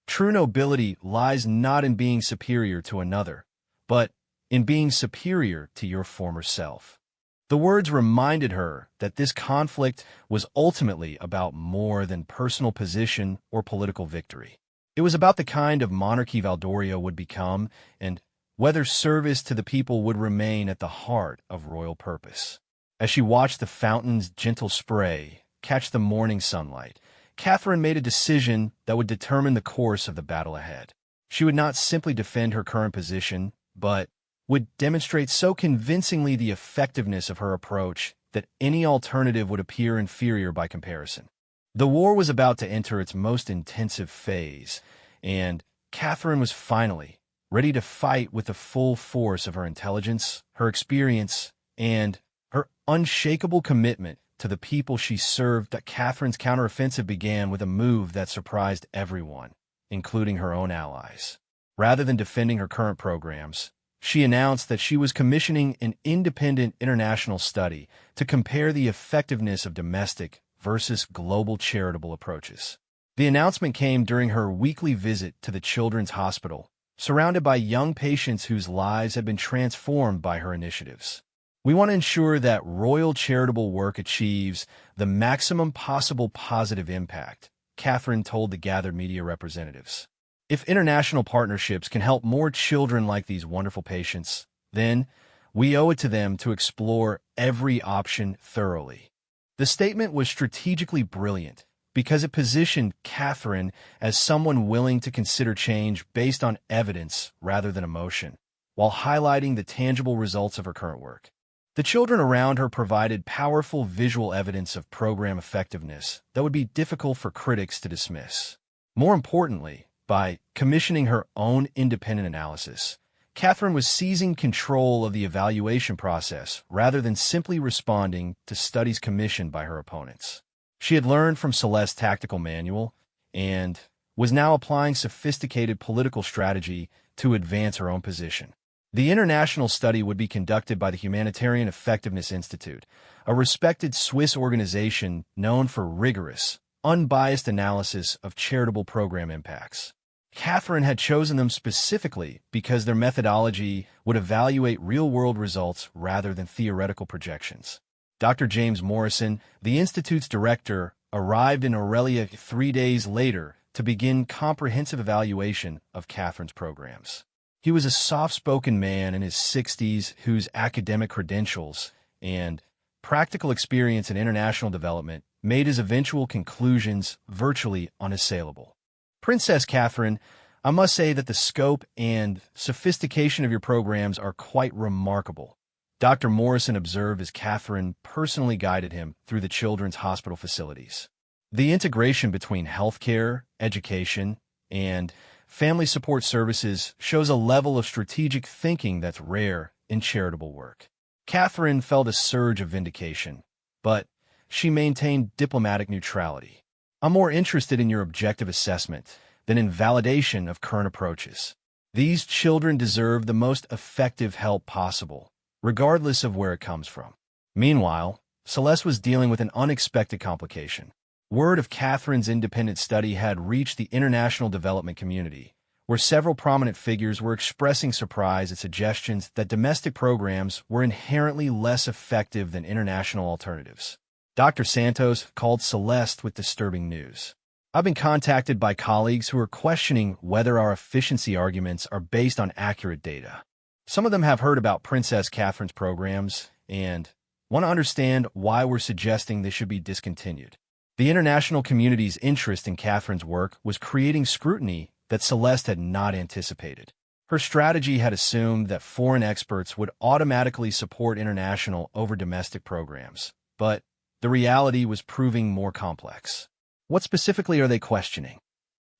True nobility lies not in being superior to another, but in being superior to your former self. The words reminded her that this conflict was ultimately about more than personal position or political victory. It was about the kind of monarchy Valdoria would become and whether service to the people would remain at the heart of royal purpose. As she watched the fountain's gentle spray catch the morning sunlight, Catherine made a decision that would determine the course of the battle ahead. She would not simply defend her current position, but would demonstrate so convincingly the effectiveness of her approach that any alternative would appear inferior by comparison. The war was about to enter its most intensive phase, and Catherine was finally ready to fight with the full force of her intelligence, her experience, and her unshakable commitment to the people she served. That Catherine's counteroffensive began with a move that surprised everyone, including her own allies. Rather than defending her current programs, she announced that she was commissioning an independent international study to compare the effectiveness of domestic versus global charitable approaches. The announcement came during her weekly visit to the Children's Hospital, surrounded by young patients whose lives had been transformed by her initiatives. We want to ensure that royal charitable work achieves the maximum possible positive impact, Catherine told the gathered media representatives. If international partnerships can help more children like these wonderful patients, then we owe it to them to explore every option thoroughly. The statement was strategically brilliant because it positioned Catherine as someone willing to consider change based on evidence rather than emotion, while highlighting the tangible results of her current work. The children around her provided powerful visual evidence of program effectiveness that would be difficult for critics to dismiss. More importantly, by commissioning her own independent analysis, Catherine was seizing control of the evaluation process rather than simply responding to studies commissioned by her opponents. She had learned from Celeste's tactical manual and was now applying sophisticated political strategy to advance her own position. The international study would be conducted by the Humanitarian Effectiveness Institute, a respected Swiss organization known for rigorous, unbiased analysis of charitable program impacts. Catherine had chosen them specifically because their methodology would evaluate real-world results rather than theoretical projections. Dr. James Morrison, the Institute's director, arrived in Aurelia 3 days later to begin comprehensive evaluation of Catherine's programs. He was a soft-spoken man in his 60s whose academic credentials and practical experience in international development made his eventual conclusions virtually unassailable. Princess Catherine, I must say that the scope and sophistication of your programs are quite remarkable, Dr. Morrison observed as Catherine personally guided him through the children's hospital facilities. The integration between healthcare, education, and family support services shows a level of strategic thinking that's rare in charitable work. Catherine felt a surge of vindication, but she maintained diplomatic neutrality. I'm more interested in your objective assessment than in validation of current approaches. These children deserve the most effective help possible, regardless of where it comes from. Meanwhile, Celeste was dealing with an unexpected complication. Word of Catherine's independent study had reached the international development community, where several prominent figures were expressing surprise at suggestions that domestic programs were inherently less effective than international alternatives. Dr. Santos called Celeste with disturbing news. I've been contacted by colleagues who are questioning whether our efficiency arguments are based on accurate data. Some of them have heard about Princess Catherine's programs and want to understand why we're suggesting they should be discontinued. The international community's interest in Catherine's work was creating scrutiny that Celeste had not anticipated. Her strategy had assumed that foreign experts would automatically support international over domestic programs, but the reality was proving more complex. What specifically are they questioning?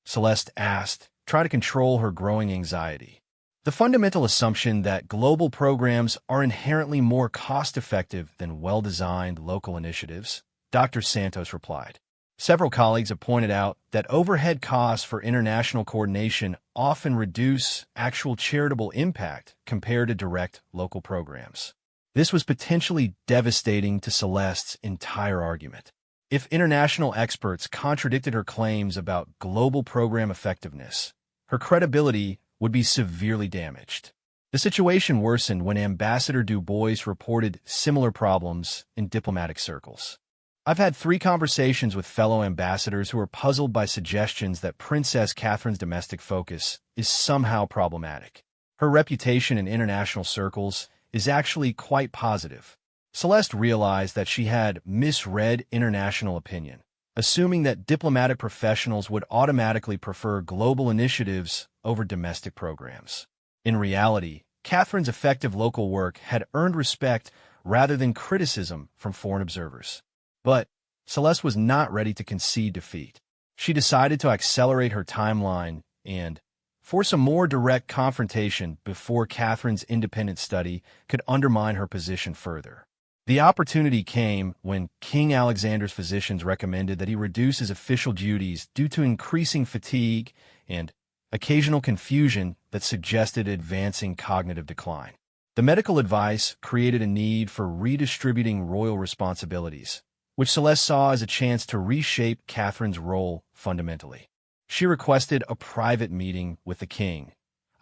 Celeste asked, trying to control her growing anxiety. The fundamental assumption that global programs are inherently more cost-effective than well-designed local initiatives, Dr. Santos replied. Several colleagues have pointed out that overhead costs for international coordination often reduce actual charitable impact compared to direct local programs. This was potentially devastating to Celeste's entire argument. If international experts contradicted her claims about global program effectiveness, her credibility would be severely damaged. The situation worsened when Ambassador Du Bois reported similar problems in diplomatic circles. I've had 3 conversations with fellow ambassadors who are puzzled by suggestions that Princess Catherine's domestic focus is somehow problematic. Her reputation in international circles is actually quite positive. Celeste realized that she had misread international opinion, assuming that diplomatic professionals would automatically prefer global initiatives over domestic programs. In reality, Catherine's effective local work had earned respect rather than criticism from foreign observers. But Celeste was not ready to concede defeat. She decided to accelerate her timeline and force a more direct confrontation before Catherine's independent study could undermine her position further. The opportunity came when King Alexander's physicians recommended that he reduce his official duties due to increasing fatigue and occasional confusion that suggested advancing cognitive decline. The medical advice created a need for redistributing royal responsibilities, which Celeste saw as a chance to reshape Catherine's role fundamentally. She requested a private meeting with the king,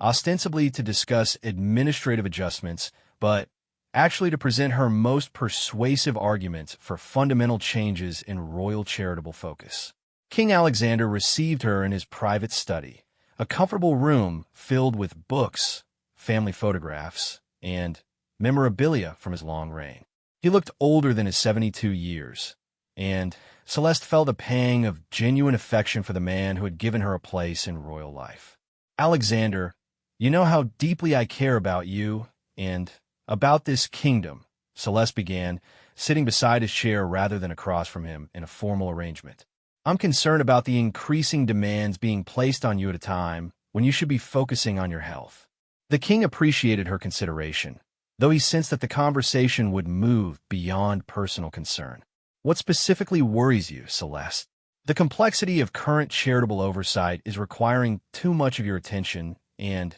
ostensibly to discuss administrative adjustments, but actually to present her most persuasive arguments for fundamental changes in royal charitable focus. King Alexander received her in his private study, a comfortable room filled with books, family photographs, and memorabilia from his long reign. He looked older than his 72 years, and Celeste felt a pang of genuine affection for the man who had given her a place in royal life. Alexander, you know how deeply I care about you and about this kingdom, Celeste began, sitting beside his chair rather than across from him in a formal arrangement. I'm concerned about the increasing demands being placed on you at a time when you should be focusing on your health. The king appreciated her consideration, though he sensed that the conversation would move beyond personal concern. What specifically worries you, Celeste? The complexity of current charitable oversight is requiring too much of your attention and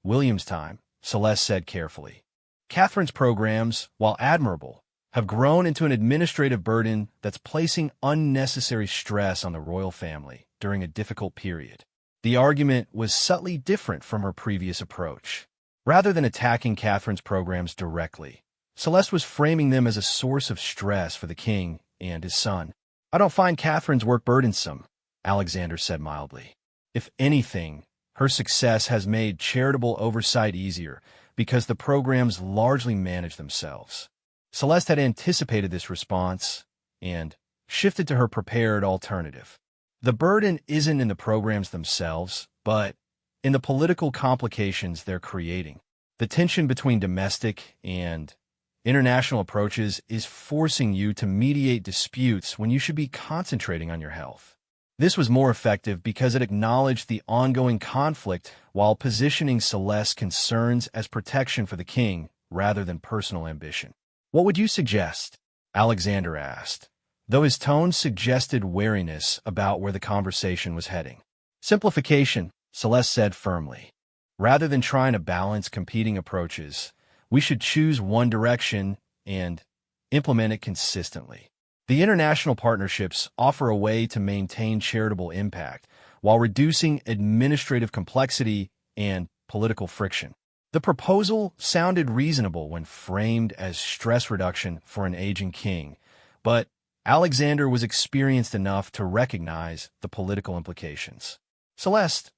William's time, Celeste said carefully. Catherine's programs, while admirable, have grown into an administrative burden that's placing unnecessary stress on the royal family during a difficult period. The argument was subtly different from her previous approach. Rather than attacking Catherine's programs directly, Celeste was framing them as a source of stress for the king and his son. I don't find Catherine's work burdensome, Alexander said mildly. If anything, her success has made charitable oversight easier because the programs largely manage themselves. Celeste had anticipated this response and shifted to her prepared alternative. The burden isn't in the programs themselves, but in the political complications they're creating. The tension between domestic and international approaches is forcing you to mediate disputes when you should be concentrating on your health. This was more effective because it acknowledged the ongoing conflict while positioning Celeste's concerns as protection for the king rather than personal ambition. What would you suggest? Alexander asked, though his tone suggested wariness about where the conversation was heading. Simplification, Celeste said firmly. Rather than trying to balance competing approaches, we should choose one direction and implement it consistently. The international partnerships offer a way to maintain charitable impact while reducing administrative complexity and political friction. The proposal sounded reasonable when framed as stress reduction for an aging king, but Alexander was experienced enough to recognize the political implications. Celeste,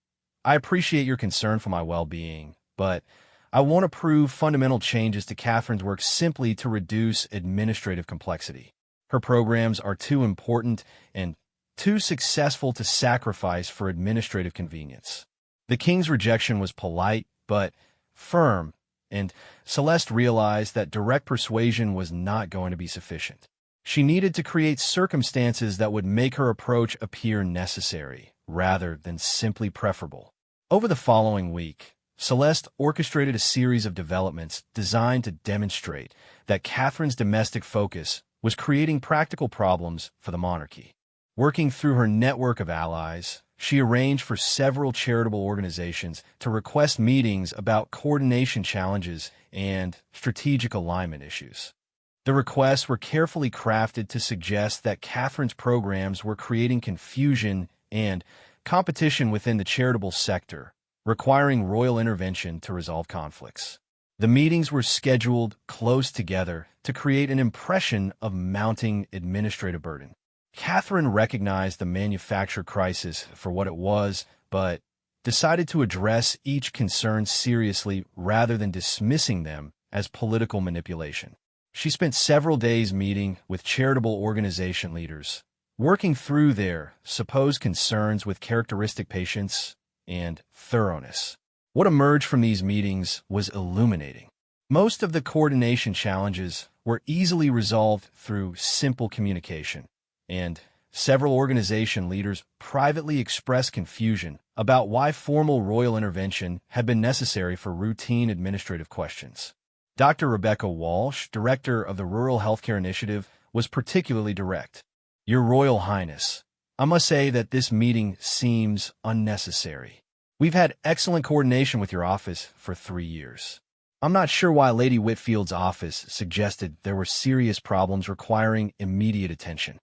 I appreciate your concern for my well-being, but I won't approve fundamental changes to Catherine's work simply to reduce administrative complexity. Her programs are too important and too successful to sacrifice for administrative convenience. The king's rejection was polite, but firm, and Celeste realized that direct persuasion was not going to be sufficient. She needed to create circumstances that would make her approach appear necessary, rather than simply preferable. Over the following week, Celeste orchestrated a series of developments designed to demonstrate that Catherine's domestic focus was creating practical problems for the monarchy. Working through her network of allies, she arranged for several charitable organizations to request meetings about coordination challenges and strategic alignment issues. The requests were carefully crafted to suggest that Catherine's programs were creating confusion and competition within the charitable sector, requiring royal intervention to resolve conflicts. The meetings were scheduled close together to create an impression of mounting administrative burden. Catherine recognized the manufacture crisis for what it was, but decided to address each concern seriously rather than dismissing them as political manipulation. She spent several days meeting with charitable organization leaders, working through their supposed concerns with characteristic patience and thoroughness. What emerged from these meetings was illuminating. Most of the coordination challenges were easily resolved through simple communication, and several organization leaders privately expressed confusion about why formal royal intervention had been necessary for routine administrative questions. Dr. Rebecca Walsh, director of the Rural Healthcare Initiative, was particularly direct. "Your Royal Highness, I must say that this meeting seems unnecessary. We've had excellent coordination with your office for 3 years. I'm not sure why Lady Whitfield's office suggested there were serious problems requiring immediate attention."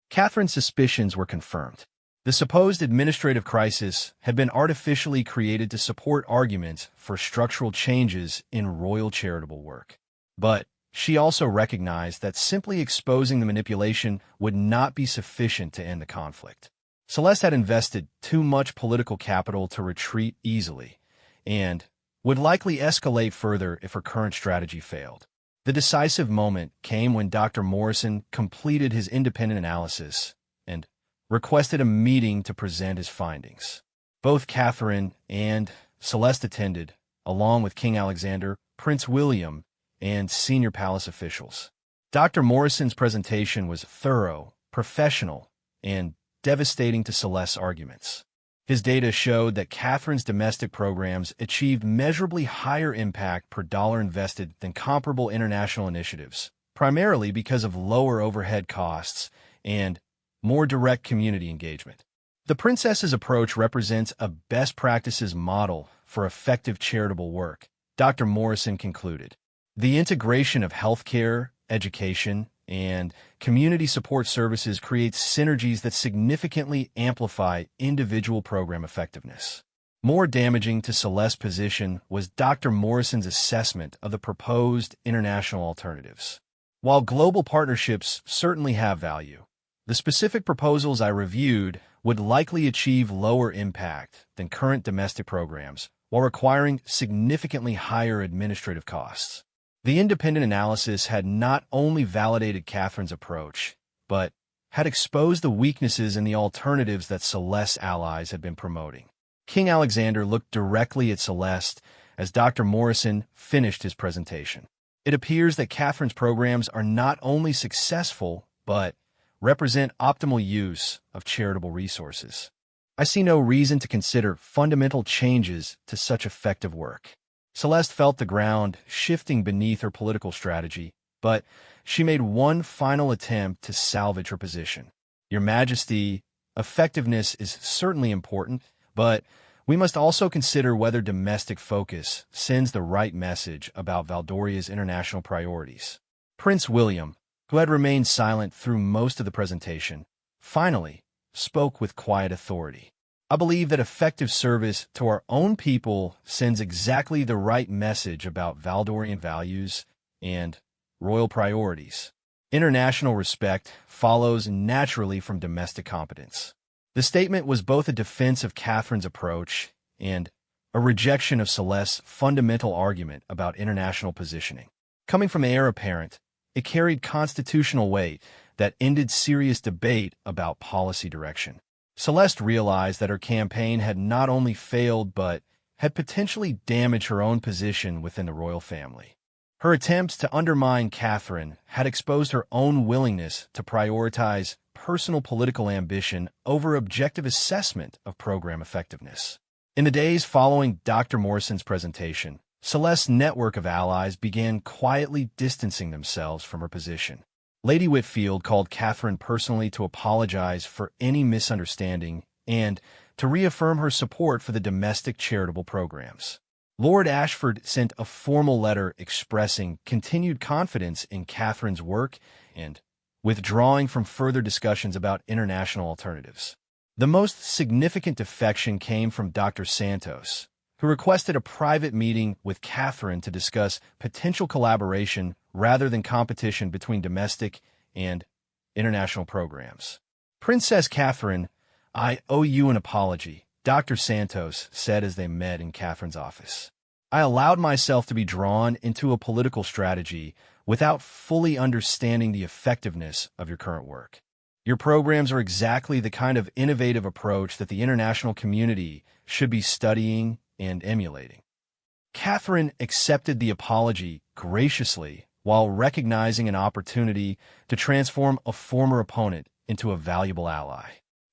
Catherine's suspicions were confirmed. The supposed administrative crisis had been artificially created to support arguments for structural changes in royal charitable work. But she also recognized that simply exposing the manipulation would not be sufficient to end the conflict. Celeste had invested too much political capital to retreat easily, and would likely escalate further if her current strategy failed. The decisive moment came when Dr. Morrison completed his independent analysis and requested a meeting to present his findings. Both Catherine and Celeste attended, along with King Alexander, Prince William, and senior palace officials. Dr. Morrison's presentation was thorough, professional, and devastating to Celeste's arguments. His data showed that Catherine's domestic programs achieved measurably higher impact per dollar invested than comparable international initiatives, primarily because of lower overhead costs and more direct community engagement. The princess's approach represents a best practices model for effective charitable work, Dr. Morrison concluded. The integration of healthcare, education, and community support services creates synergies that significantly amplify individual program effectiveness. More damaging to Celeste's position was Dr. Morrison's assessment of the proposed international alternatives. While global partnerships certainly have value, the specific proposals I reviewed would likely achieve lower impact than current domestic programs while requiring significantly higher administrative costs. The independent analysis had not only validated Catherine's approach, but had exposed the weaknesses in the alternatives that Celeste's allies had been promoting. King Alexander looked directly at Celeste as Dr. Morrison finished his presentation. It appears that Catherine's programs are not only successful, but represent optimal use of charitable resources. I see no reason to consider fundamental changes to such effective work. Celeste felt the ground shifting beneath her political strategy, but she made one final attempt to salvage her position. "Your Majesty, effectiveness is certainly important, but we must also consider whether domestic focus sends the right message about Valdoria's international priorities." Prince William, who had remained silent through most of the presentation, finally spoke with quiet authority. "I believe that effective service to our own people sends exactly the right message about Valdorian values and royal priorities. International respect follows naturally from domestic competence." The statement was both a defense of Catherine's approach and a rejection of Celeste's fundamental argument about international positioning. Coming from the heir apparent, it carried constitutional weight that ended serious debate about policy direction. Celeste realized that her campaign had not only failed but had potentially damaged her own position within the royal family. Her attempts to undermine Catherine had exposed her own willingness to prioritize personal political ambition over objective assessment of program effectiveness. In the days following Dr. Morrison's presentation, Celeste's network of allies began quietly distancing themselves from her position. Lady Whitfield called Catherine personally to apologize for any misunderstanding and to reaffirm her support for the domestic charitable programs. Lord Ashford sent a formal letter expressing continued confidence in Catherine's work and withdrawing from further discussions about international alternatives. The most significant defection came from Dr. Santos, who requested a private meeting with Catherine to discuss potential collaboration rather than competition between domestic and international programs. "Princess Catherine, I owe you an apology," Dr. Santos said as they met in Catherine's office. "I allowed myself to be drawn into a political strategy without fully understanding the effectiveness of your current work. Your programs are exactly the kind of innovative approach that the international community should be studying and emulating." Catherine accepted the apology graciously while recognizing an opportunity to transform a former opponent into a valuable ally.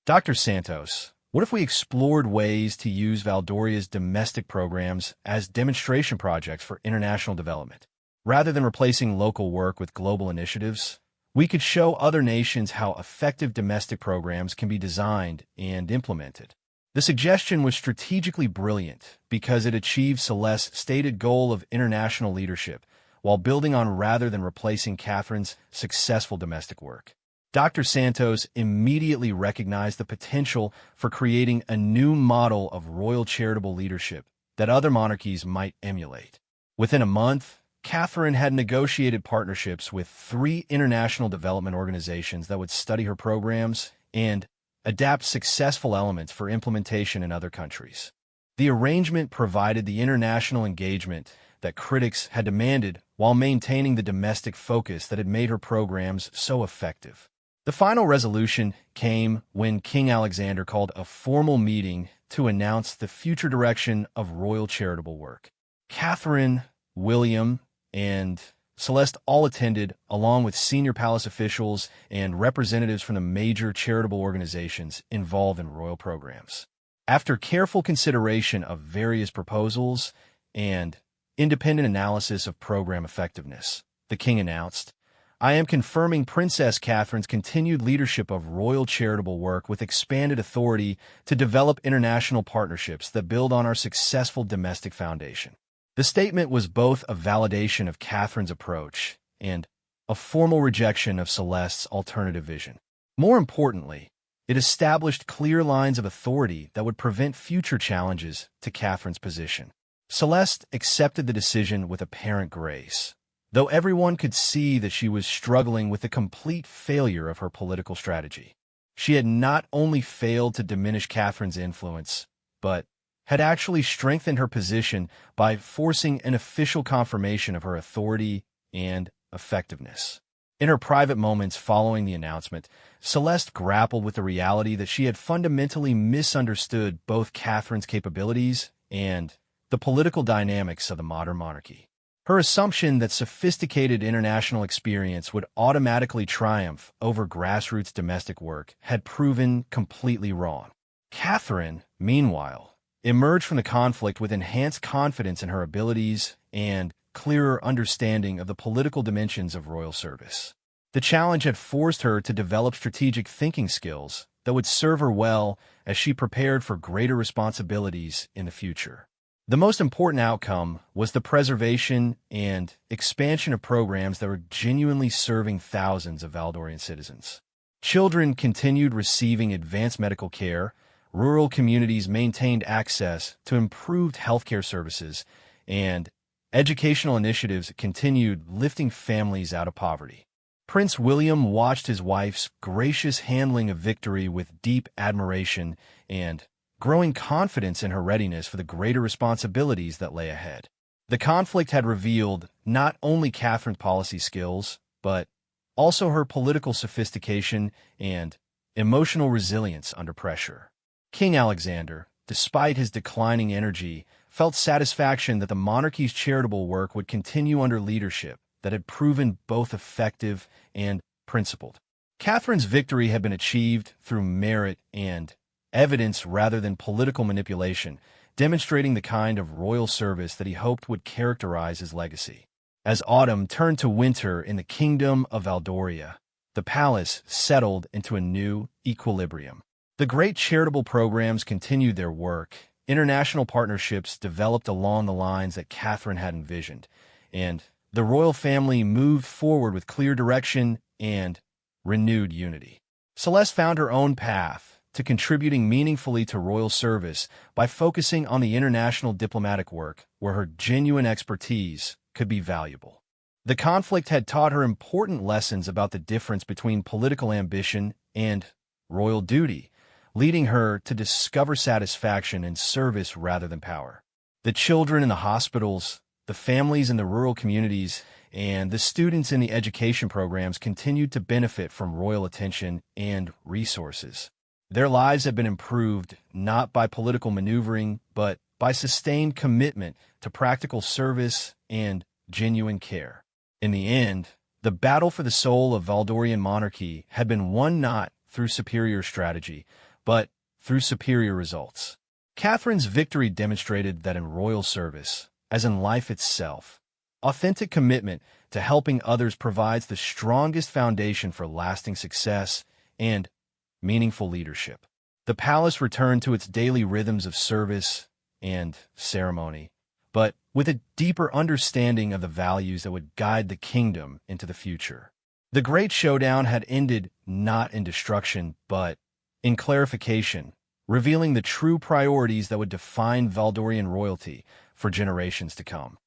"Dr. Santos, what if we explored ways to use Valdoria's domestic programs as demonstration projects for international development? Rather than replacing local work with global initiatives, we could show other nations how effective domestic programs can be designed and implemented." The suggestion was strategically brilliant because it achieved Celeste's stated goal of international leadership while building on rather than replacing Catherine's successful domestic work. Dr. Santos immediately recognized the potential for creating a new model of royal charitable leadership that other monarchies might emulate. Within a month, Catherine had negotiated partnerships with 3 international development organizations that would study her programs and adapt successful elements for implementation in other countries. The arrangement provided the international engagement that critics had demanded while maintaining the domestic focus that had made her programs so effective. The final resolution came when King Alexander called a formal meeting to announce the future direction of royal charitable work. Catherine, William, and Celeste all attended, along with senior palace officials and representatives from the major charitable organizations involved in royal programs. After careful consideration of various proposals and independent analysis of program effectiveness, the king announced, "I am confirming Princess Catherine's continued leadership of royal charitable work with expanded authority to develop international partnerships that build on our successful domestic foundation." The statement was both a validation of Catherine's approach and a formal rejection of Celeste's alternative vision. More importantly, it established clear lines of authority that would prevent future challenges to Catherine's position. Celeste accepted the decision with apparent grace, though everyone could see that she was struggling with the complete failure of her political strategy. She had not only failed to diminish Catherine's influence, but had actually strengthened her position by forcing an official confirmation of her authority and effectiveness. In her private moments following the announcement, Celeste grappled with the reality that she had fundamentally misunderstood both Catherine's capabilities and the political dynamics of the modern monarchy. Her assumption that sophisticated international experience would automatically triumph over grassroots domestic work had proven completely wrong. Catherine, meanwhile, emerged from the conflict with enhanced confidence in her abilities and clearer understanding of the political dimensions of royal service. The challenge had forced her to develop strategic thinking skills that would serve her well as she prepared for greater responsibilities in the future. The most important outcome was the preservation and expansion of programs that were genuinely serving thousands of Valdorian citizens. Children continued receiving advanced medical care, rural communities maintained access to improved healthcare services, and educational initiatives continued lifting families out of poverty. Prince William watched his wife's gracious handling of victory with deep admiration and growing confidence in her readiness for the greater responsibilities that lay ahead. The conflict had revealed not only Catherine's policy skills, but also her political sophistication and emotional resilience under pressure. King Alexander, despite his declining energy, felt satisfaction that the monarchy's charitable work would continue under leadership that had proven both effective and principled. Catherine's victory had been achieved through merit and evidence rather than political manipulation, demonstrating the kind of royal service that he hoped would characterize his legacy. As autumn turned to winter in the kingdom of Valdoria, the palace settled into a new equilibrium. The great charitable programs continued their work, international partnerships developed along the lines that Catherine had envisioned, and the royal family moved forward with clear direction and renewed unity. Celeste found her own path to contributing meaningfully to royal service by focusing on the international diplomatic work where her genuine expertise could be valuable. The conflict had taught her important lessons about the difference between political ambition and royal duty, leading her to discover satisfaction in service rather than power. The children in the hospitals, the families in the rural communities, and the students in the education programs continued to benefit from royal attention and resources. Their lives have been improved not by political maneuvering, but by sustained commitment to practical service and genuine care. In the end, the battle for the soul of Valdorian monarchy had been won not through superior strategy, but through superior results. Catherine's victory demonstrated that in royal service, as in life itself, authentic commitment to helping others provides the strongest foundation for lasting success and meaningful leadership. The palace returned to its daily rhythms of service and ceremony, but with a deeper understanding of the values that would guide the kingdom into the future. The Great Showdown had ended not in destruction, but in clarification, revealing the true priorities that would define Valdorian royalty for generations to come.